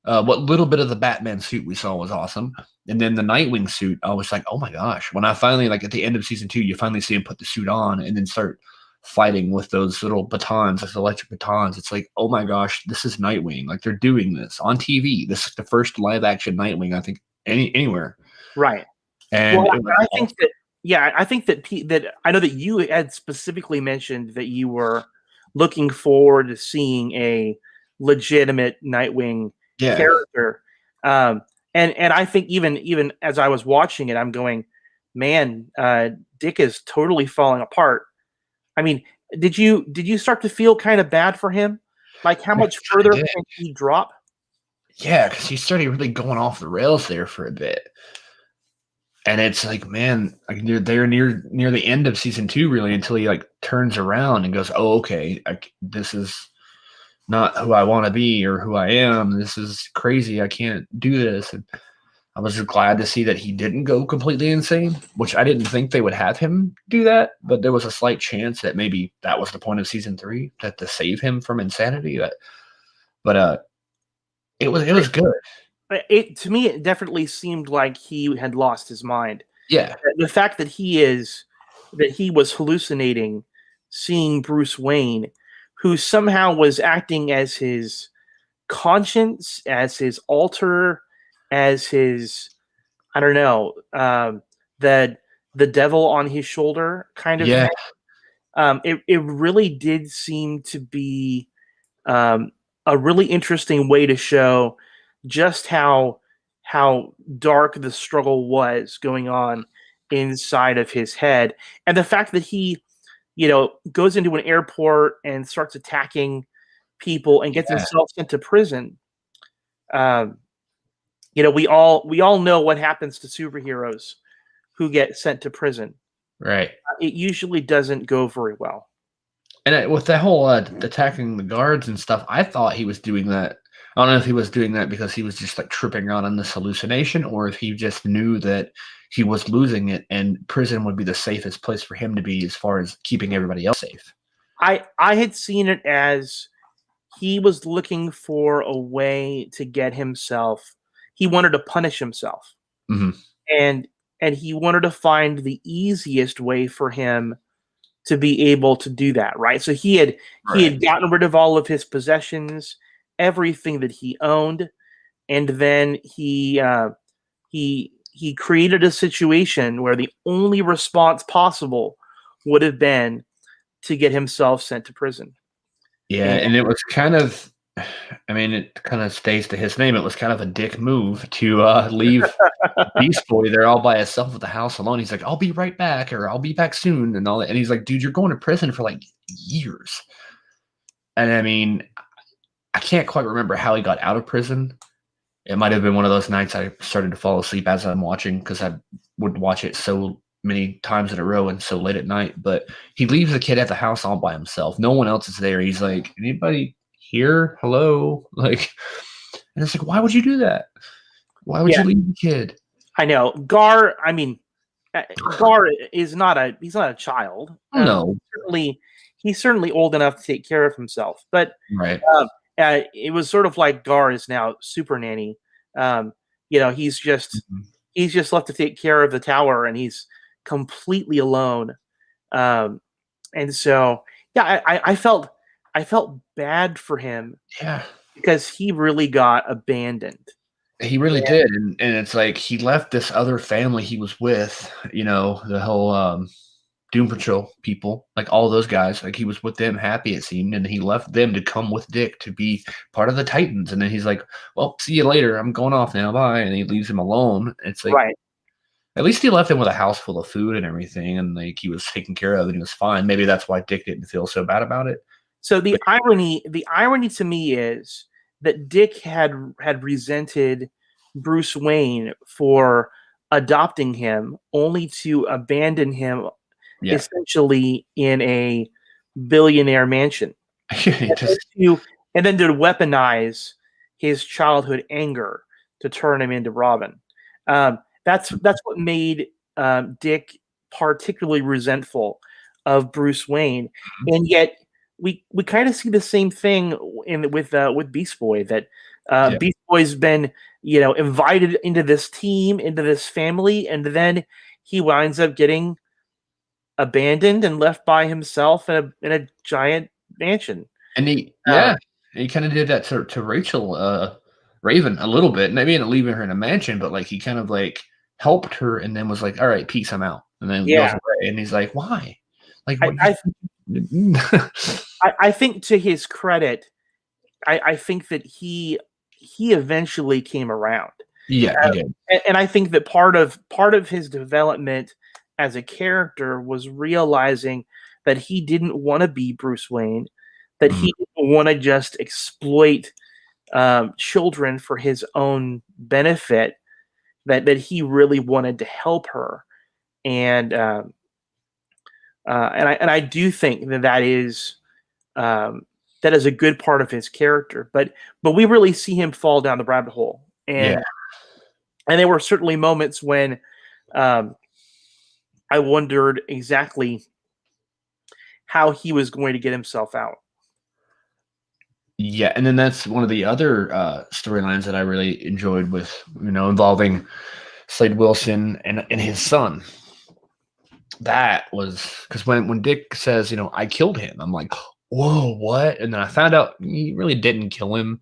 What little bit of the Batman suit we saw was awesome. And then the Nightwing suit, I was like, oh my gosh. When I finally, like at the end of season 2, you finally see him put the suit on and then start fighting with those little batons, those electric batons. It's like, oh my gosh, this is Nightwing. Like they're doing this on TV. This is the first live action Nightwing, I think, anywhere. Right. And well, I think that, yeah, I think that that I know that you had specifically mentioned that you were looking forward to seeing a legitimate Nightwing character. And I think even as I was watching it, I'm going, man, Dick is totally falling apart. I mean, did you start to feel kind of bad for him? Like how much further can he drop? Yeah, because he started really going off the rails there for a bit. And it's like, man, like they're near the end of season 2, really, until he like turns around and goes, "Oh, okay, this is not who I want to be or who I am. This is crazy. I can't do this." And I was just glad to see that he didn't go completely insane, which I didn't think they would have him do that. But there was a slight chance that maybe that was the point of season 3, that to save him from insanity. But it was good. To me, it definitely seemed like he had lost his mind. Yeah, the fact that he was hallucinating, seeing Bruce Wayne, who somehow was acting as his conscience, as his alter, as his, I don't know, the devil on his shoulder kind of thing. It really did seem to be a really interesting way to show just how dark the struggle was going on inside of his head, and the fact that he, goes into an airport and starts attacking people and gets himself sent to prison. We all know what happens to superheroes who get sent to prison. right. It usually doesn't go very well. And with that whole attacking the guards and stuff, I thought he was doing that. I don't know if he was doing that because he was just like tripping out on this hallucination, or if he just knew that he was losing it and prison would be the safest place for him to be as far as keeping everybody else safe. I had seen it as he was looking for a way to get himself. He wanted to punish himself, and he wanted to find the easiest way for him to be able to do that. Right. So he had gotten rid of all of his possessions, everything that he owned, and then he created a situation where the only response possible would have been to get himself sent to prison. Yeah, and it was kind of, I mean, it kind of stays to his name. It was kind of a dick move to leave Beast Boy there all by himself at the house alone. He's like, "I'll be right back," or "I'll be back soon," and all that. And he's like, "Dude, you're going to prison for like years." And I mean, I can't quite remember how he got out of prison. It might have been one of those nights I started to fall asleep as I'm watching because I would watch it so many times in a row and so late at night. But he leaves the kid at the house all by himself. No one else is there. He's like, "Anybody here? Hello?" Like, and it's like, why would you do that? Why would you leave the kid? I know. Gar, I mean, Gar is not a child. No. He's certainly old enough to take care of himself. But it was sort of like Gar is now super nanny. He's just left to take care of the tower, and he's completely alone. And so, I felt bad for him. Yeah, because he really got abandoned. He really did, and it's like he left this other family he was with. The whole Doom Patrol people, like all those guys, like he was with them happy it seemed, and he left them to come with Dick to be part of the Titans. And then he's like, "Well, see you later. I'm going off now. Bye." And he leaves him alone. It's like, at least he left him with a house full of food and everything, and like he was taken care of and he was fine. Maybe that's why Dick didn't feel so bad about it. So the irony to me is that Dick had resented Bruce Wayne for adopting him, only to abandon him Yeah. essentially in a billionaire mansion, He and then just to weaponize his childhood anger to turn him into Robin. That's what made Dick particularly resentful of Bruce Wayne, and yet we kind of see the same thing with Beast Boy, that yeah. Beast Boy's been invited into this team, into this family, and then he winds up getting abandoned and left by himself in a giant mansion. And Uh, he kind of did that to Rachel Raven a little bit. Maybe not leaving her in a mansion, but like he kind of like helped her and then was like, "All right, peace, I'm out," and then goes yeah, away. And he's like, "Why? Like I, what?" I You I think, to his credit, I think that he eventually came around, yeah, he did. and I think that part of his development as a character was realizing that he didn't want to be Bruce Wayne, that Mhm. he didn't want to just exploit children for his own benefit, that he really wanted to help her, and I do think um, that is a good part of his character, but we really see him fall down the rabbit hole, Yeah, and there were certainly moments when um, I wondered exactly how he was going to get himself out. yeah, and then that's one of the other storylines that I really enjoyed with involving Slade Wilson and his son. That was because when Dick says, I killed him, I'm like, whoa, what? And then I found out he really didn't kill him,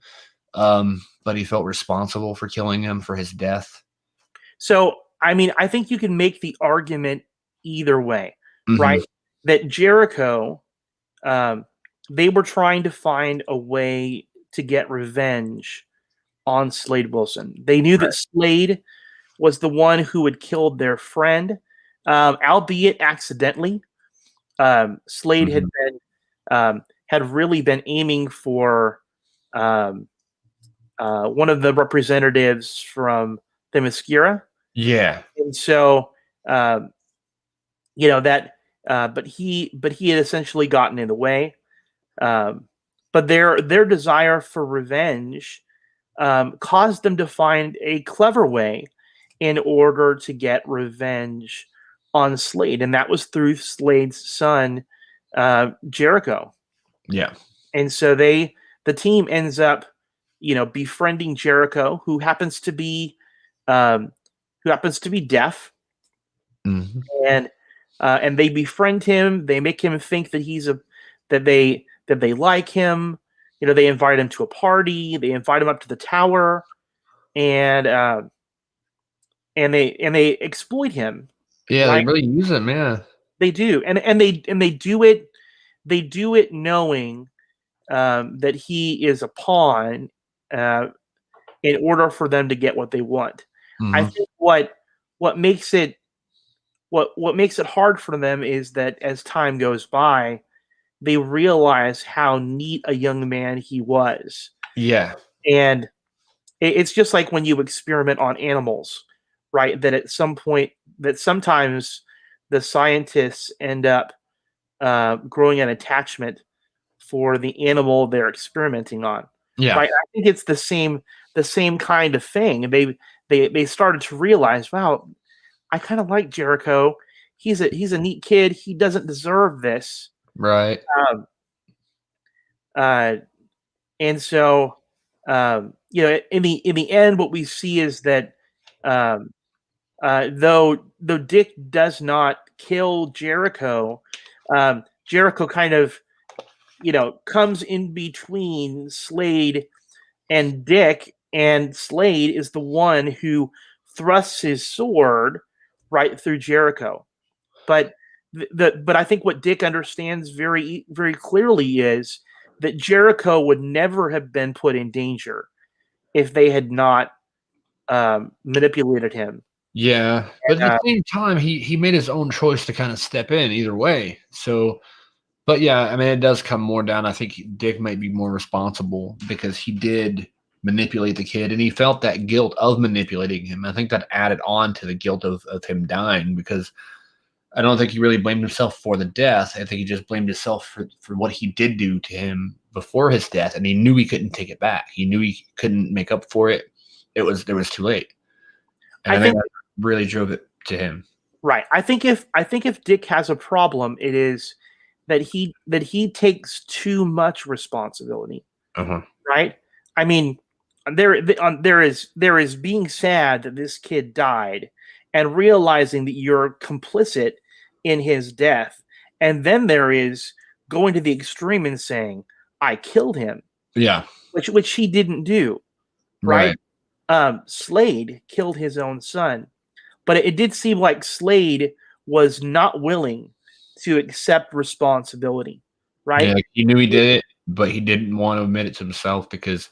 but he felt responsible for killing him for his death. So, I mean, I think you can make the argument either way, Hmm. right? That Jericho, um, they were trying to find a way to get revenge on Slade Wilson. They knew that Right. Slade was the one who had killed their friend, albeit accidentally. Slade Hmm. had really been aiming for um, one of the representatives from the Themyscira, Yeah. and so um, that. But he had essentially gotten in the way. Um, but their desire for revenge caused them to find a clever way in order to get revenge on Slade, and that was through Slade's son, Jericho. Yeah. And so the team ends up, befriending Jericho, um, who happens to be deaf, Hmm. and they befriend him. They make him think that they like him. They invite him to a party. They invite him up to the tower, and they exploit him, Yeah, they right? really use him. Yeah. They do, and they do it. They do it knowing that he is a pawn, uh, in order for them to get what they want. I Hmm. think what makes it what makes it hard for them is that as time goes by, they realize how neat a young man he was, Yeah. and it's just like when you experiment on animals, right? That at some point, that sometimes the scientists end up growing an attachment for the animal they're experimenting on, Yeah. right? I think it's the same kind of thing. They started to realize, wow, I kind of like Jericho. He's a neat kid. He doesn't deserve this. Right. Um, uh, and so, in the end, what we see is that um, though Dick does not kill Jericho, Jericho kind of comes in between Slade and Dick, and Slade is the one who thrusts his sword right through Jericho. But but I think what Dick understands very very clearly is that Jericho would never have been put in danger if they had not manipulated him. Yeah, but at And, the same time, he made his own choice to kind of step in either way. So, But yeah, I mean, it does come more down. I think Dick might be more responsible because he did manipulate the kid and he felt that guilt of manipulating him. I think that added on to the guilt of him dying because I don't think he really blamed himself for the death. I think he just blamed himself for what he did do to him before his death, and he knew he couldn't take it back. He knew he couldn't make up for it. There was too late. And I think that really drove it to him. Right. I think if Dick has a problem, it is that he takes too much responsibility. Uh-huh. Right? I mean, there is being sad that this kid died and realizing that you're complicit in his death, and then there is going to the extreme and saying, I killed him. Yeah. Which he didn't do. Right? Slade killed his own son. But it did seem like Slade was not willing to accept responsibility, right? Yeah, he knew he did it, but he didn't want to admit it to himself because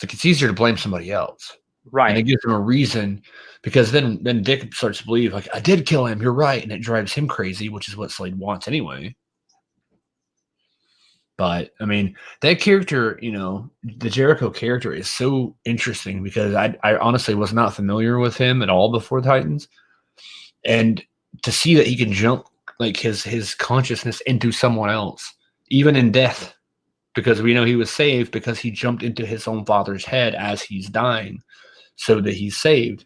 it's easier to blame somebody else. Right. And it gives him a reason because then Dick starts to believe, like, I did kill him, you're right, and it drives him crazy, which is what Slade wants anyway. But, I mean, that character, the Jericho character is so interesting because I honestly was not familiar with him at all before Titans. And to see that he can jump, like, his consciousness into someone else, even in death, because we know he was saved because he jumped into his own father's head as he's dying so that he's saved.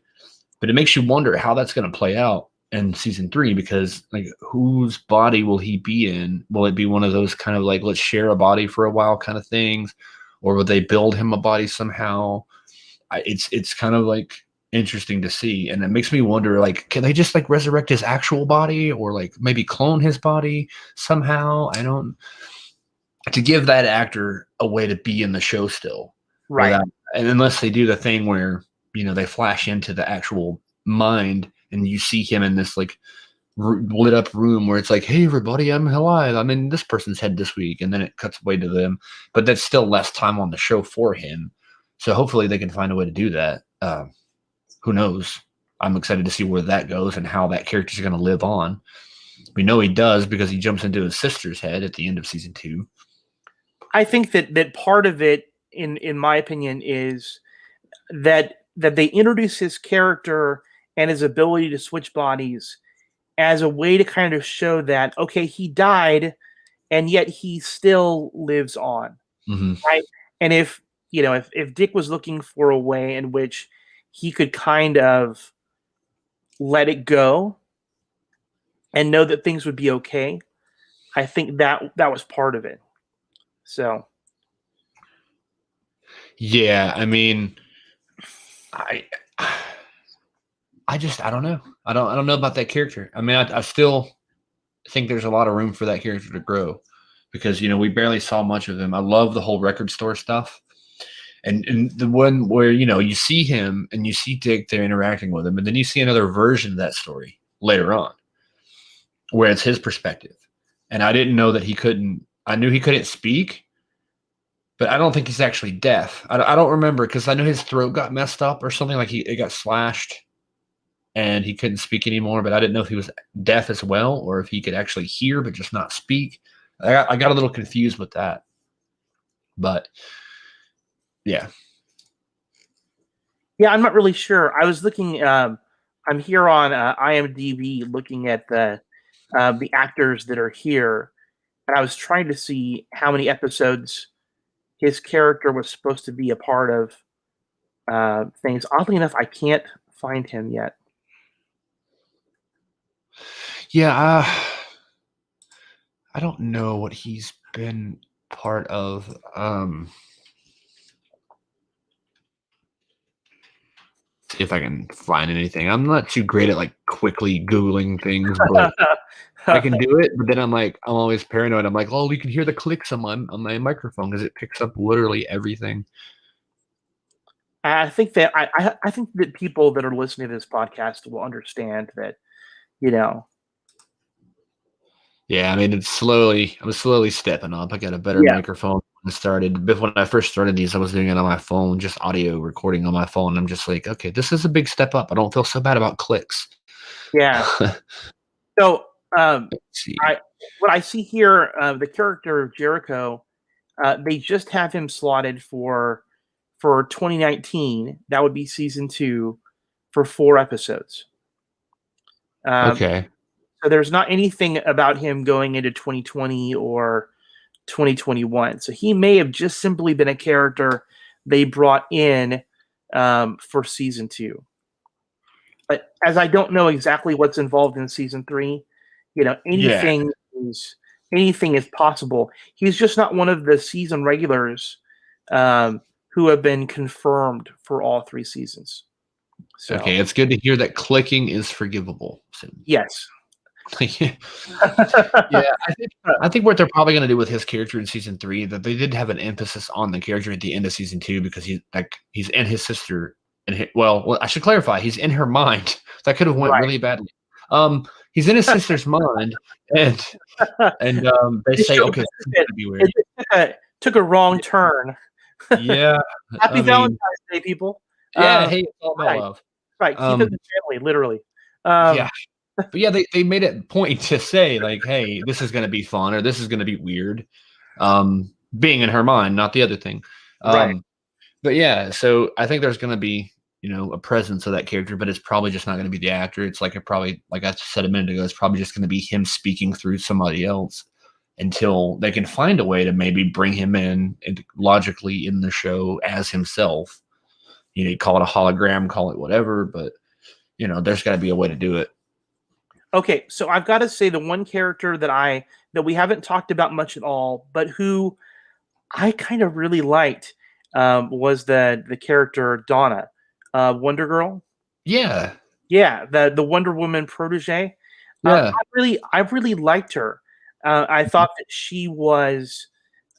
But it makes you wonder how that's going to play out in season 3 because, like, whose body will he be in? Will it be one of those kind of like, let's share a body for a while kind of things? Or will they build him a body somehow? It's kind of like interesting to see. And it makes me wonder, like, can they just like resurrect his actual body or like maybe clone his body somehow? To give that actor a way to be in the show still. Right. And unless they do the thing where, they flash into the actual mind and you see him in this like lit up room where it's like, hey, everybody, I'm alive. I'm in this person's head this week. And then it cuts away to them. But that's still less time on the show for him. So hopefully they can find a way to do that. Who knows? I'm excited to see where that goes and how that character is going to live on. We know he does because he jumps into his sister's head at the end of season 2. I think that part of it, in my opinion, is that they introduce his character and his ability to switch bodies as a way to kind of show that, okay, he died, and yet he still lives on, right? And if Dick was looking for a way in which he could kind of let it go and know that things would be okay, I think that was part of it. So, yeah, I mean, I don't know. I don't know about that character. I mean, I still think there's a lot of room for that character to grow because, we barely saw much of him. I love the whole record store stuff. And the one where, you see him and you see Dick there interacting with him, and then you see another version of that story later on where it's his perspective. And I didn't know that I knew he couldn't speak, but I don't think he's actually deaf. I don't remember because I know his throat got messed up or something, like it got slashed and he couldn't speak anymore, but I didn't know if he was deaf as well or if he could actually hear but just not speak. I got a little confused with that. But, yeah. Yeah, I'm not really sure. I was looking, I'm here on IMDb looking at the actors that are here, and I was trying to see how many episodes his character was supposed to be a part of things. Oddly enough, I can't find him yet. Yeah, I don't know what he's been part of. See if I can find anything. I'm not too great at like quickly Googling things, but I can do it. But then I'm always paranoid. I'm like, oh, you can hear the clicks on my microphone because it picks up literally everything. I think that I think that people that are listening to this podcast will understand that, Yeah, I mean, I'm slowly stepping up. I got a better microphone when I started. But when I first started these, I was doing it on my phone, just audio recording on my phone. I'm just okay, this is a big step up. I don't feel so bad about clicks. Yeah. So Let's see. What I see here, the character of Jericho, they just have him slotted for 2019. That would be season 2 for 4 episodes. Okay. So there's not anything about him going into 2020 or 2021. So he may have just simply been a character they brought in for season 2. But as I don't know exactly what's involved in season 3, Yeah. anything is possible. He's just not one of the season regulars who have been confirmed for all 3 seasons. So Okay. It's good to hear that clicking is forgivable. So, yes. yeah. I think what they're probably going to do with his character in season 3, that they did have an emphasis on the character at the end of season 2 because he's in his sister. And well, I should clarify, he's in her mind. That could have went Right. really badly. He's in his sister's mind, and they say, okay, this is going to be weird. It took a wrong turn. Yeah. Happy Valentine's Day, people. Yeah. Hey, it's all about right. love. Right. Keep it in the family, literally. Yeah. But yeah, they made it a point to say, like, hey, this is going to be fun or this is going to be weird. Being in her mind, not the other thing. Right. But yeah, so I think there's going to be, a presence of that character, but it's probably just not going to be the actor. It's like like I said a minute ago, it's probably just going to be him speaking through somebody else until they can find a way to maybe bring him in and logically in the show as himself. Call it a hologram, call it whatever, but there's got to be a way to do it. Okay, so I've got to say the one character that we haven't talked about much at all, but who I kind of really liked was the character Donna, Wonder Girl. Yeah. Yeah, the Wonder Woman protege. Yeah. I really liked her. I thought that she was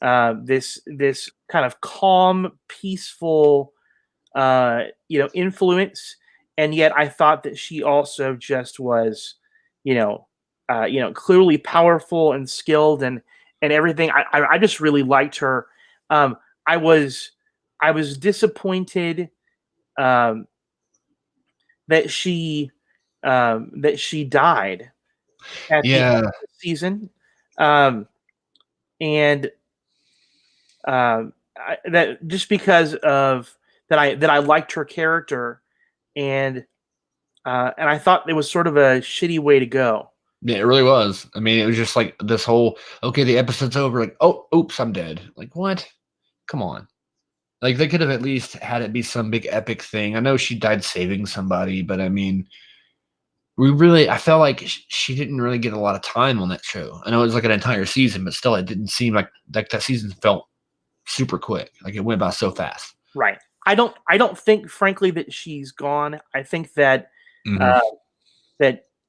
this kind of calm, peaceful, influence, and yet I thought that she also just was, clearly powerful and skilled and everything. I just really liked her. I was disappointed that she died at the end of the season, and that just because of that I liked her character, and I thought it was sort of a shitty way to go. Yeah, it really was. I mean, it was just like this whole, okay, the episode's over. Like, oh, oops, I'm dead. Like, what? Come on. Like, they could have at least had it be some big epic thing. I know she died saving somebody, but I mean, I felt like she didn't really get a lot of time on that show. I know it was like an entire season, but still, it didn't seem like that season felt super quick. Like, it went by so fast. Right. I don't think, frankly, that she's gone. I think that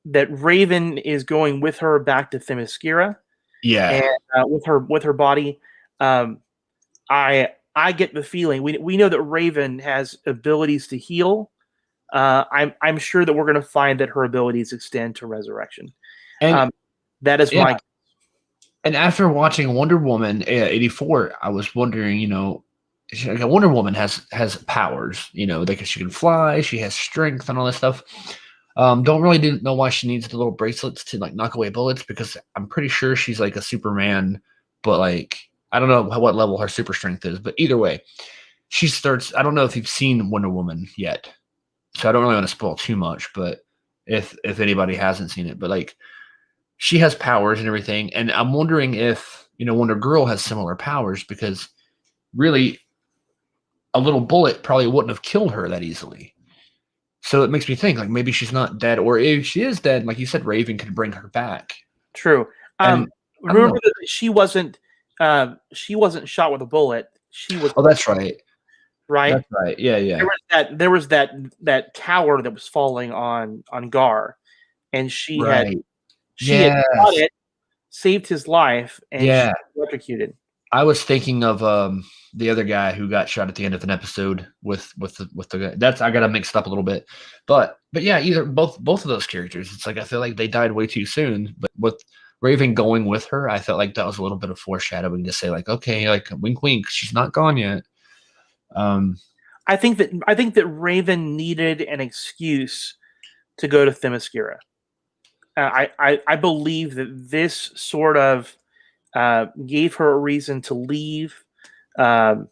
that Raven is going with her back to Themyscira. Yeah. And with her body, I get the feeling we know that Raven has abilities to heal. I'm sure that we're going to find that her abilities extend to resurrection. And that is my. And after watching Wonder Woman 84, I was wondering, Wonder Woman has powers. She can fly, she has strength, and all this stuff. Don't really know why she needs the little bracelets to like knock away bullets, because I'm pretty sure she's like a Superman, but like I don't know what level her super strength is. But either way, she starts. I don't know if you've seen Wonder Woman yet, so I don't really want to spoil too much. But if anybody hasn't seen it, but like she has powers and everything, and I'm wondering if Wonder Girl has similar powers, because really a little bullet probably wouldn't have killed her that easily. So it makes me think, like, maybe she's not dead, or if she is dead, like you said, Raven could bring her back. True. Remember that she wasn't shot with a bullet. She was. Oh, that's right. Right. That's right. Yeah. There was that tower that was falling on Gar, and she had caught it, saved his life, and she was electrocuted. I was thinking of the other guy who got shot at the end of an episode with the guy. That's, I got it mixed up a little bit, but yeah, both of those characters. It's like I feel like they died way too soon. But with Raven going with her, I felt like that was a little bit of foreshadowing to say, like, okay, like wink, wink, she's not gone yet. I think that Raven needed an excuse to go to Themyscira. I believe that this sort of gave her a reason to leave, um,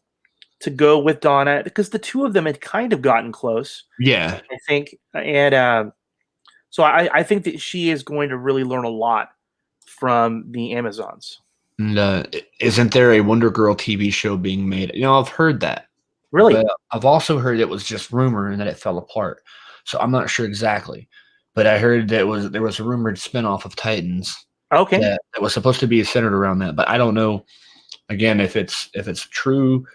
to go with Donna, because the two of them had kind of gotten close, Yeah. I think. And so I think that she is going to really learn a lot from the Amazons. And, isn't there a Wonder Girl TV show being made? I've heard that, Really? but I've also heard it was just rumor and that it fell apart. So I'm not sure exactly. But I heard that there was a rumored spinoff of Titans Okay. that was supposed to be centered around that. But I don't know again if it's true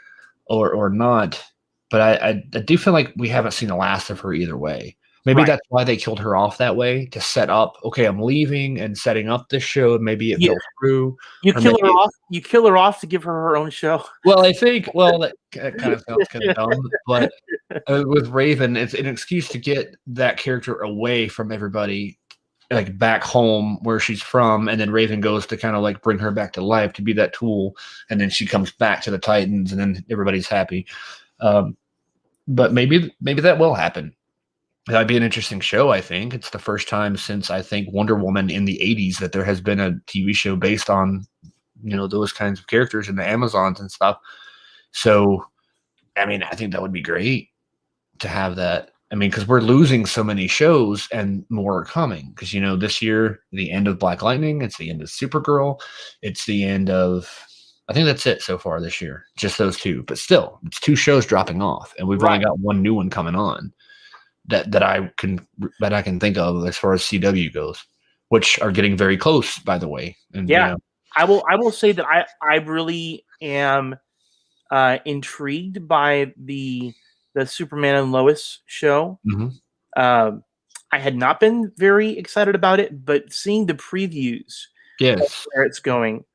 or not. But I do feel like we haven't seen the last of her either way. Maybe Right. that's why they killed her off that way, to set up, okay, I'm leaving and setting up this show, and maybe it Yeah. fell through. You Or kill her maybe, off. You kill her off to give her her own show. well, I think, well, that kind of sounds kind of dumb, but with Raven, it's an excuse to get that character away from everybody, like back home where she's from, and then Raven goes to kind of like bring her back to life to be that tool, and then she comes back to the Titans, and then everybody's happy. But maybe that will happen. That'd be an interesting show, I think. It's the first time since, I think, Wonder Woman in the 80s that there has been a TV show based on, those kinds of characters in the Amazons and stuff. So, I mean, I think that would be great to have that. I mean, because we're losing so many shows and more are coming. Because, this year, the end of Black Lightning, it's the end of Supergirl, it's the end of, I think that's it so far this year. Just those two. But still, it's 2 shows dropping off, and we've only got 1 new one coming on. That I can think of as far as CW goes, which are getting very close, by the way. And Yeah. I will say that I really am intrigued by the Superman and Lois show. I had not been very excited about it, but seeing the previews, yes, where it's going,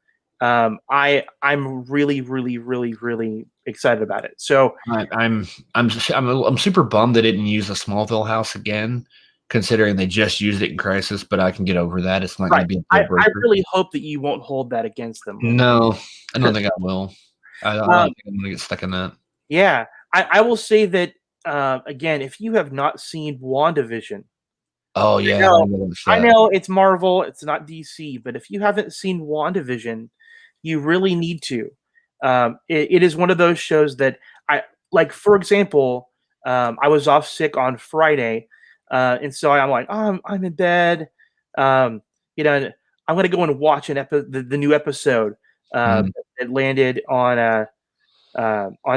I'm really, really, really, really excited about it. So I'm super bummed they didn't use the Smallville house again, considering they just used it in Crisis. But I can get over that. It's not going to be a I deal breaker. really hope that you won't hold that against them. No, I don't think I will. I don't think I'm going to get stuck in that. Yeah, I will say that again, if you have not seen WandaVision, Oh yeah, I know it's Marvel, it's not DC, but if you haven't seen WandaVision, you really need to. It is one of those shows that I like. For example, I was off sick on Friday, and so I'm like, oh, I'm in bed. Um, I'm gonna go and watch the new episode that landed on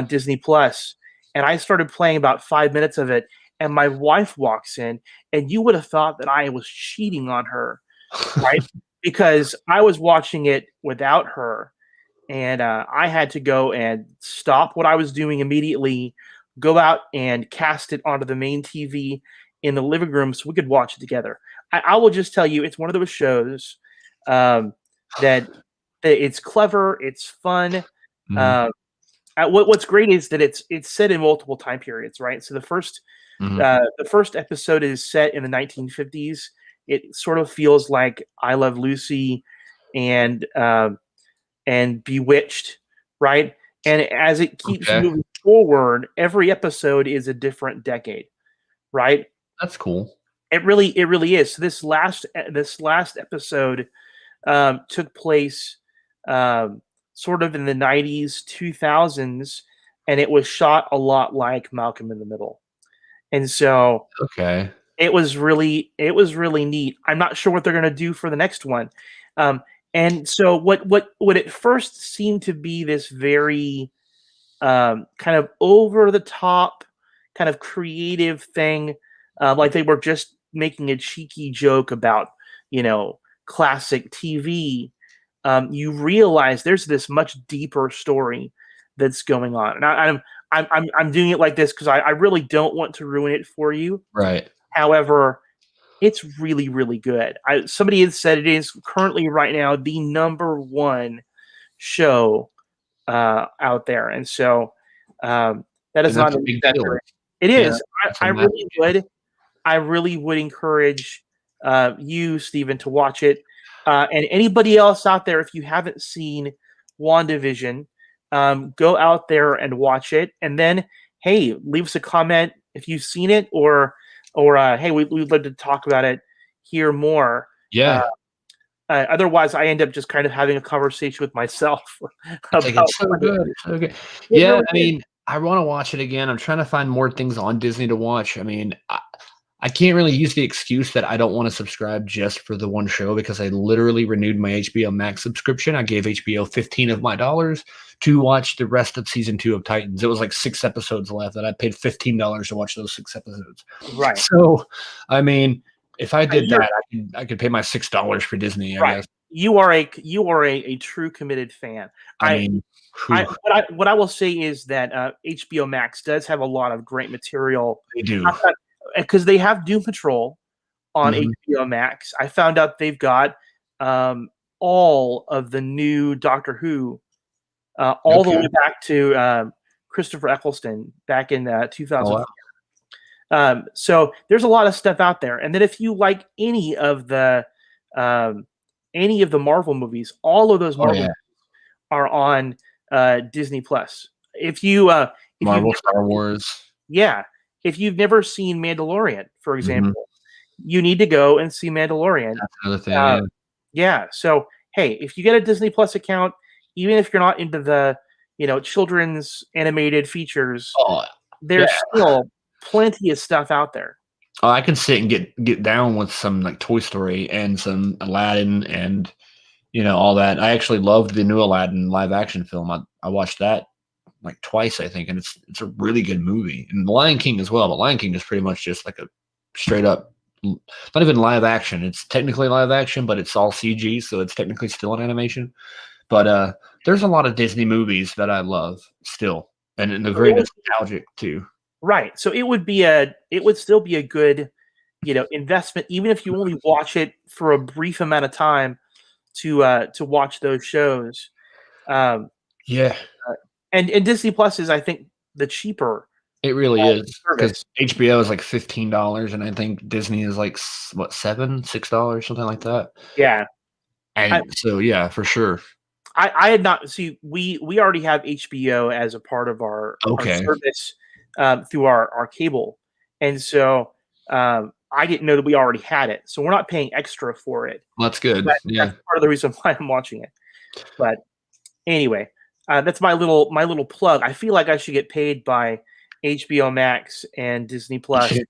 Disney Plus, and I started playing about 5 minutes of it, and my wife walks in, and you would have thought that I was cheating on her, right? Because I was watching it without her, and I had to go and stop what I was doing immediately, go out and cast it onto the main TV in the living room so we could watch it together. I will just tell you, it's one of those shows that it's clever, it's fun. What's great is that it's set in multiple time periods, right? So the first episode is set in the 1950s. It sort of feels like I Love Lucy and Bewitched, right? And as it keeps moving forward, every episode is a different decade, right? That's cool. It really is. So this last episode took place sort of in the 90s, 2000s, and it was shot a lot like Malcolm in the Middle. And so it was really neat. I'm not sure what they're going to do for the next one. And so what at first seemed to be this very kind of over the top, kind of creative thing, like they were just making a cheeky joke about, classic TV. You realize there's this much deeper story that's going on, and I'm doing it like this because I really don't want to ruin it for you. Right. However, it's really, really good. Somebody had said it is currently right now the #1 show out there, and so that is not a big deal. It is. I really would encourage you, Stephen, to watch it. And anybody else out there, if you haven't seen WandaVision, go out there and watch it. And then, hey, leave us a comment if you've seen it, or hey, we'd love to talk about it, hear more. Yeah. Otherwise, I end up just kind of having a conversation with myself It's like, about it's so what good. It's so good. it Yeah, really I is. mean, I wanna watch it again. I'm trying to find more things on Disney to watch. I mean, I can't really use the excuse that I don't wanna subscribe just for the one show because I literally renewed my HBO Max subscription. I gave HBO 15 of my dollars to watch the rest of season 2 of Titans. It was like 6 episodes left, and I paid $15 to watch those 6 episodes. Right. So, I mean, if I did You're that, I could pay my $6 for Disney, I right. guess. You are a true committed fan. I I mean, I whew, what I will say is that HBO Max does have a lot of great material they do. because they have Doom Patrol on Mhm. HBO Max. I found out they've got all of the new Doctor Who, all the Okay. way back to Christopher Eccleston back in Oh, 2000. wow. So there's a lot of stuff out there. And then if you like um, any of the Marvel movies, all of those Oh, Marvel yeah. movies are on Disney Plus. If you've Marvel, never Star Wars. yeah, if you've never seen Mandalorian, for Mhm. example, you need to go and see Mandalorian. That's another thing, Uh, yeah. yeah. So hey, if you get a Disney Plus account, even if you're not into the children's animated features, Oh, yeah. there's still plenty of stuff out there. Oh, I can sit and get down with some, like, Toy Story and some Aladdin and, all that. I actually loved the new Aladdin live action film. I watched that, like, twice, I think, and it's a really good movie. And The Lion King as well, but Lion King is pretty much just like a straight up not even live action. It's technically live action, but it's all CG, so it's technically still an animation. But, there's a lot of Disney movies that I love still, and they're So it very would, nostalgic too. right. So it would still be a good, investment, even if you only watch it for a brief amount of time to watch those shows. Um, Yeah. and Disney Plus is, I think, the cheaper It really is because service. HBO is like $15, and I think Disney is like what, 7, $6, something like that. Yeah. I, And so, yeah, for sure. I had not see we already have HBO as a part of our Okay, service through our cable, and so I didn't know that we already had it, so we're not paying extra for it. well, that's good. That's Yeah, part of the reason why I'm watching it. But anyway, that's my little plug. I feel like I should get paid by HBO Max and Disney you Plus should.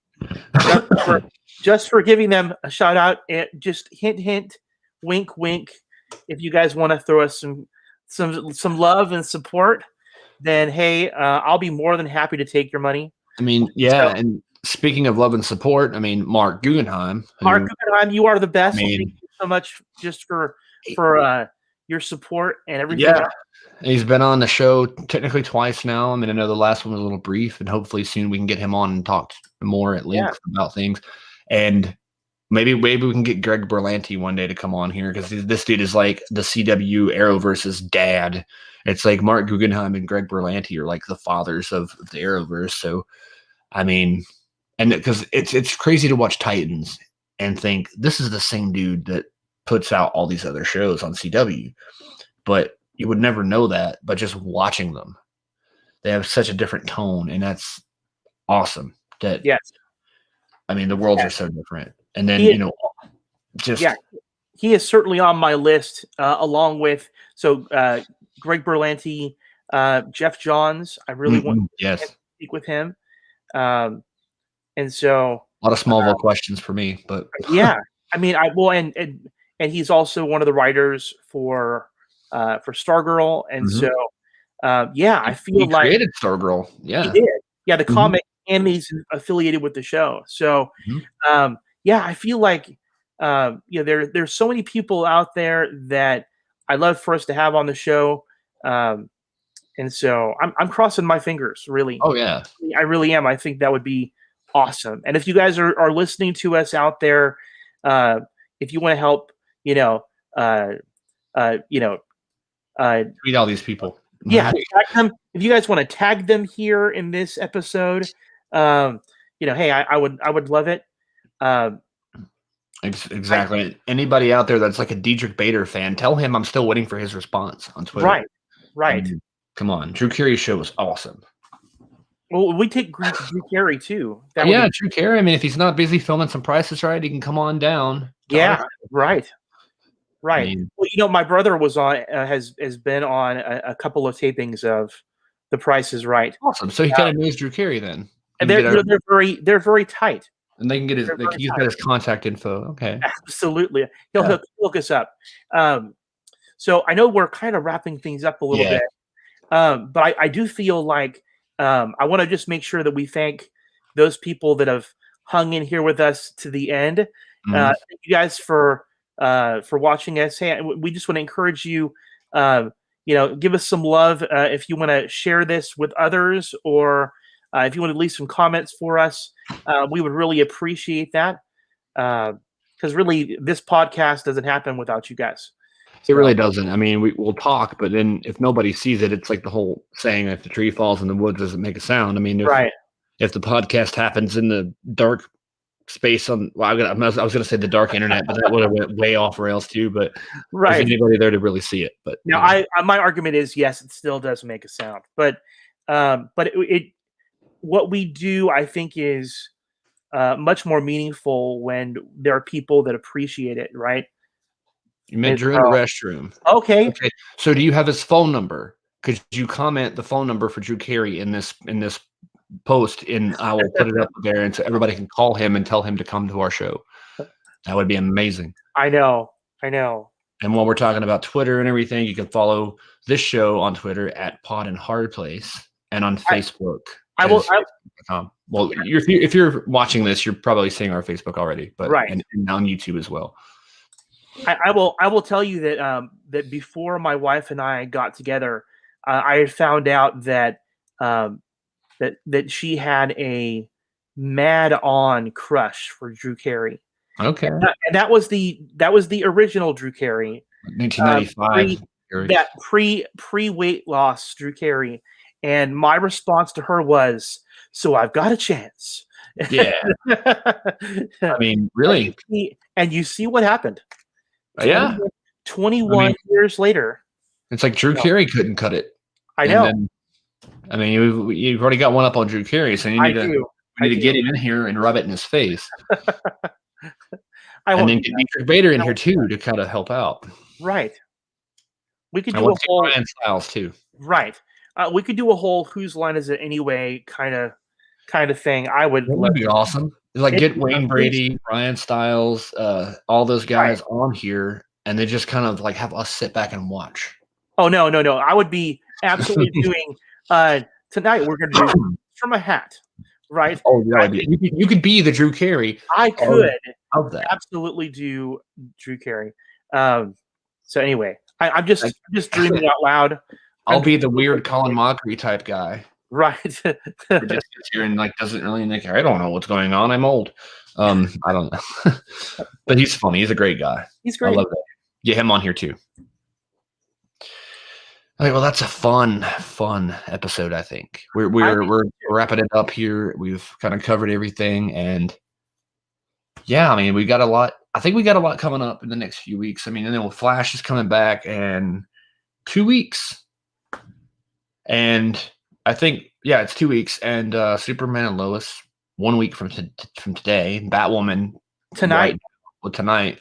just for just for giving them a shout out. And just hint, hint, wink, wink. If you guys want to throw us some love and support, then hey, I'll be more than happy to take your money. I mean, So, yeah, and speaking of love and support, I mean, Mark Guggenheim, Mark who, Guggenheim, you are the I best. Thank mean, you so much just for he your support and everything yeah, else. he's been on the show technically twice now. I mean, I know the last one was a little brief, and hopefully soon we can get him on and talk more at Yeah. length about things. And maybe we can get Greg Berlanti one day to come on here because this dude is like the CW Arrowverse's dad. It's like Mark Guggenheim and Greg Berlanti are like the fathers of the Arrowverse. So, I mean, and because it's crazy to watch Titans and think this is the same dude that puts out all these other shows on CW, but you would never know that. But just watching them, they have such a different tone, and that's awesome. That Yes. I mean, the worlds Yeah. are so different. And then He just yeah, he is certainly on my list, along with Greg Berlanti, Jeff Johns. I really want to yes. speak with him. Um, and so, A lot of Smallville questions for me, but yeah, I mean, I well, and he's also one of the writers for Stargirl, and mhm. so, yeah, I He feel like created Stargirl. he Yeah. did. Yeah, the Mhm, comic, and he's affiliated with the show. So, mhm. yeah, I feel like there's so many people out there that I love for us to have on the show, um, and so I'm crossing my fingers. Really, Oh, yeah. I really am. I think that would be awesome. And if you guys are listening to us out there, uh, if you want to help, you know, uh, you know, uh, Tweet all these people. yeah, tag them. If you guys want to tag them here in this episode, um, hey, I would love it. Um, I Exactly. Anybody out there that's like a Diedrich Bader fan, tell him I'm still waiting for his response on Twitter. right, I right. mean, come on. Drew Carey's show was awesome. Well, we take Drew Carey too. That would Yeah, be Drew Carey, I mean, if he's not busy filming some Price is Right, he can come on down Yeah, right. I Right. mean, Well, my brother was on has been on a couple of tapings of The Price is Right. awesome. So he kind of knows Drew Carey then. He And can get our, they're very tight. and they can get his They're like very he's got tight. his contact info. Okay. Absolutely. He'll Yeah. hook us up. Um, so I know we're kind of wrapping things up a little Yeah. bit. But I do feel like I want to just make sure that we thank those people that have hung in here with us to the end. Mhm. Thank you guys for watching us. Hey, we just want to encourage you. Give us some love if you want to share this with others, or if you want to leave some comments for us. We would really appreciate that because really, this podcast doesn't happen without you guys. It So really doesn't. I mean, we'll talk, but then if nobody sees it, it's like the whole saying: if the tree falls in the woods, doesn't make a sound. I mean, right, if the podcast happens in the dark space I was going to say the dark internet, but that would have went way off rails too. But there's right. anybody there to really see it. But Now, my argument is yes, it still does make a sound, but what we do, I think, is much more meaningful when there are people that appreciate it, right? you met And Drew in the restroom. okay, Okay, so do you have his phone number? Could you comment the phone number for Drew Carey in this post? And I will put it up there, and so everybody can call him and tell him to come to our show. That would be amazing. I know. And while we're talking about Twitter and everything, you can follow this show on Twitter at Pod and Hard Place, and on Facebook. I will. Well, if you're watching this, you're probably seeing our Facebook already, but Right. and on YouTube as well. I will tell you that that before my wife and I got together, I had found out that that she had a mad on crush for Drew Carey. Okay. And that was the original Drew Carey. 1995. Pre weight loss Drew Carey. And my response to her was, "So I've got a chance." Yeah. I mean, really. And you see what happened. Yeah. 21 years later. It's like Drew Carey couldn't cut it. I know. Then, I mean, you've already got one up on Drew Carey, so you need to get him in here and rub it in his face. And then get Dietrich Bader in here too to kind of help out. Right. We could do a whole Ryan Styles too. Right. We could do a whole "whose line is it anyway" kind of thing. I would. That would be awesome. Like get Wayne Brady, Ryan Styles, all those guys on here, and they just kind of like have us sit back and watch. Oh no! I would be absolutely doing tonight. We're going to do from a hat, right? Oh yeah, you could be the Drew Carey. I could that. Absolutely do Drew Carey. So anyway, I'm just dreaming out loud. I'll be the weird Colin Mockery type guy. Right. Just sits here and like doesn't really care. I don't know what's going on. I'm old. I don't know. But he's funny. He's a great guy. He's great. I love that. Get him on here too. Okay, well, that's a fun episode. I think we're wrapping it up here. We've kind of covered everything, and yeah, I mean, we got a lot. I think we got a lot coming up in the next few weeks. I mean, and then Flash is coming back in 2 weeks, and I think it's 2 weeks, and Superman and Lois 1 week from today. Batwoman tonight. Tonight,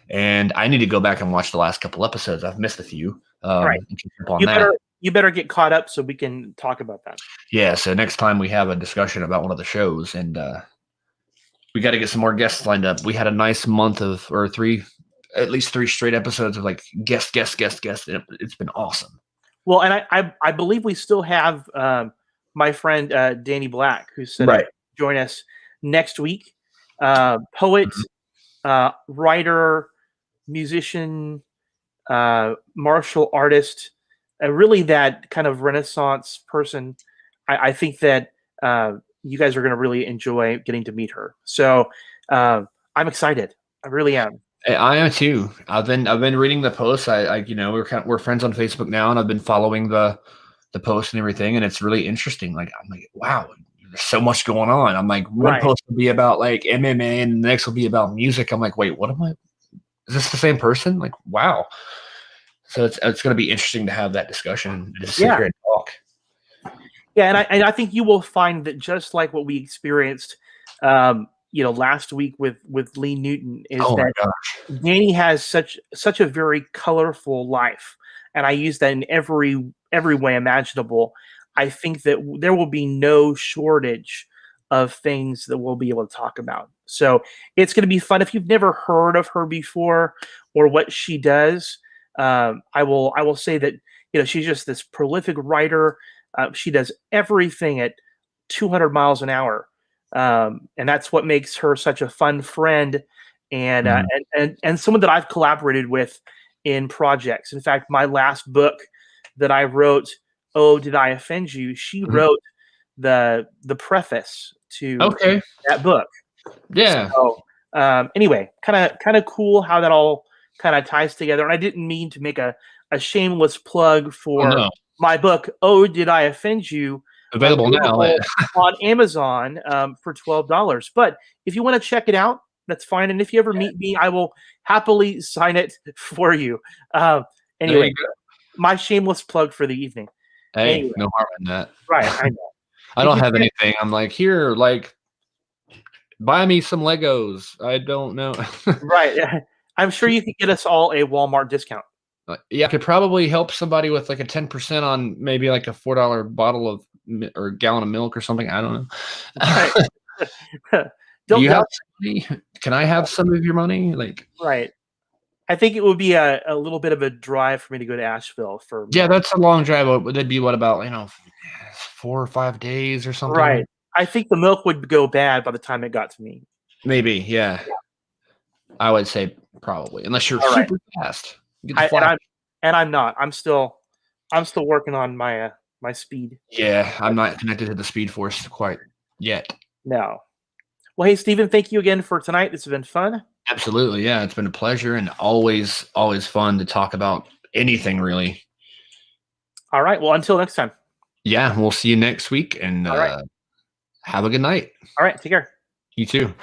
and I need to go back and watch the last couple episodes. I've missed a few. Right. You better get caught up so we can talk about that. Yeah. So next time we have a discussion about one of the shows, and we got to get some more guests lined up. We had a nice month at least three straight episodes of like guest. It's been awesome. Well, and I believe we still have my friend Danny Black, who's going to join us next week. Poet, writer, musician, martial artist, really that kind of Renaissance person. I think that you guys are going to really enjoy getting to meet her. So I'm excited. I really am. I am too. I've been reading the posts. We're friends on Facebook now, and I've been following the posts and everything, and it's really interesting. Like I'm like, wow, there's so much going on. I'm like, one post will be about like MMA, and the next will be about music. I'm like, wait, what am I? Is this the same person? Like, wow. So it's going to be interesting to have that discussion and just sit here and talk. Yeah, and I think you will find that just like what we experienced, last week with Lee Newton is Oh my that gosh. Danny has such a very colorful life, and I use that in every way imaginable. I think that there will be no shortage of things that we'll be able to talk about. So it's going to be fun. If you've never heard of her before or what she does, I will say that she's just this prolific writer. She does everything at 200 miles an hour, and that's what makes her such a fun friend and Mhm. and someone that I've collaborated with in projects. In fact, my last book that I wrote, "Oh, Did I Offend You?" She Mhm. wrote the preface to Okay. that book. Yeah. So anyway, kind of cool how that all kind of ties together. And I didn't mean to make a shameless plug Oh for no. my book, "Oh, Did I Offend You?" Available now. Available on Amazon for $12. But if you want to check it out, that's fine. And if you ever meet me, I will happily sign it for you. There Anyway, you go. my shameless plug for the evening. Hey, Anyway, no harm in that. right, I know. I Did don't you have get anything. I'm like, here, like, buy me some Legos. I don't know. right? I'm sure you could get us all a Walmart discount. Yeah, I could probably help somebody with like a 10% on maybe like a $4 bottle of or gallon of milk or something. I don't know. Right. Do Don't you have doubt. some money? Can I have some of your money? Like, Right. I think it would be a little bit of a drive for me to go to Asheville for yeah, milk. that's a long drive. Would that be what about 4 or 5 days or something? Right. I think the milk would go bad by the time it got to me. Maybe, yeah. Yeah. I would say probably, unless you're All right. super fast. Get the I, and flash. I'm and I'm not. I'm still working on my my speed. Yeah, I'm not connected to the Speed Force quite yet. No. Well, hey Stephen, thank you again for tonight. This has been fun. Absolutely, yeah. It's been a pleasure and always fun to talk about anything really. All right. Well, until next time. Yeah, we'll see you next week and All right. have a good night. All right. Take care. You too.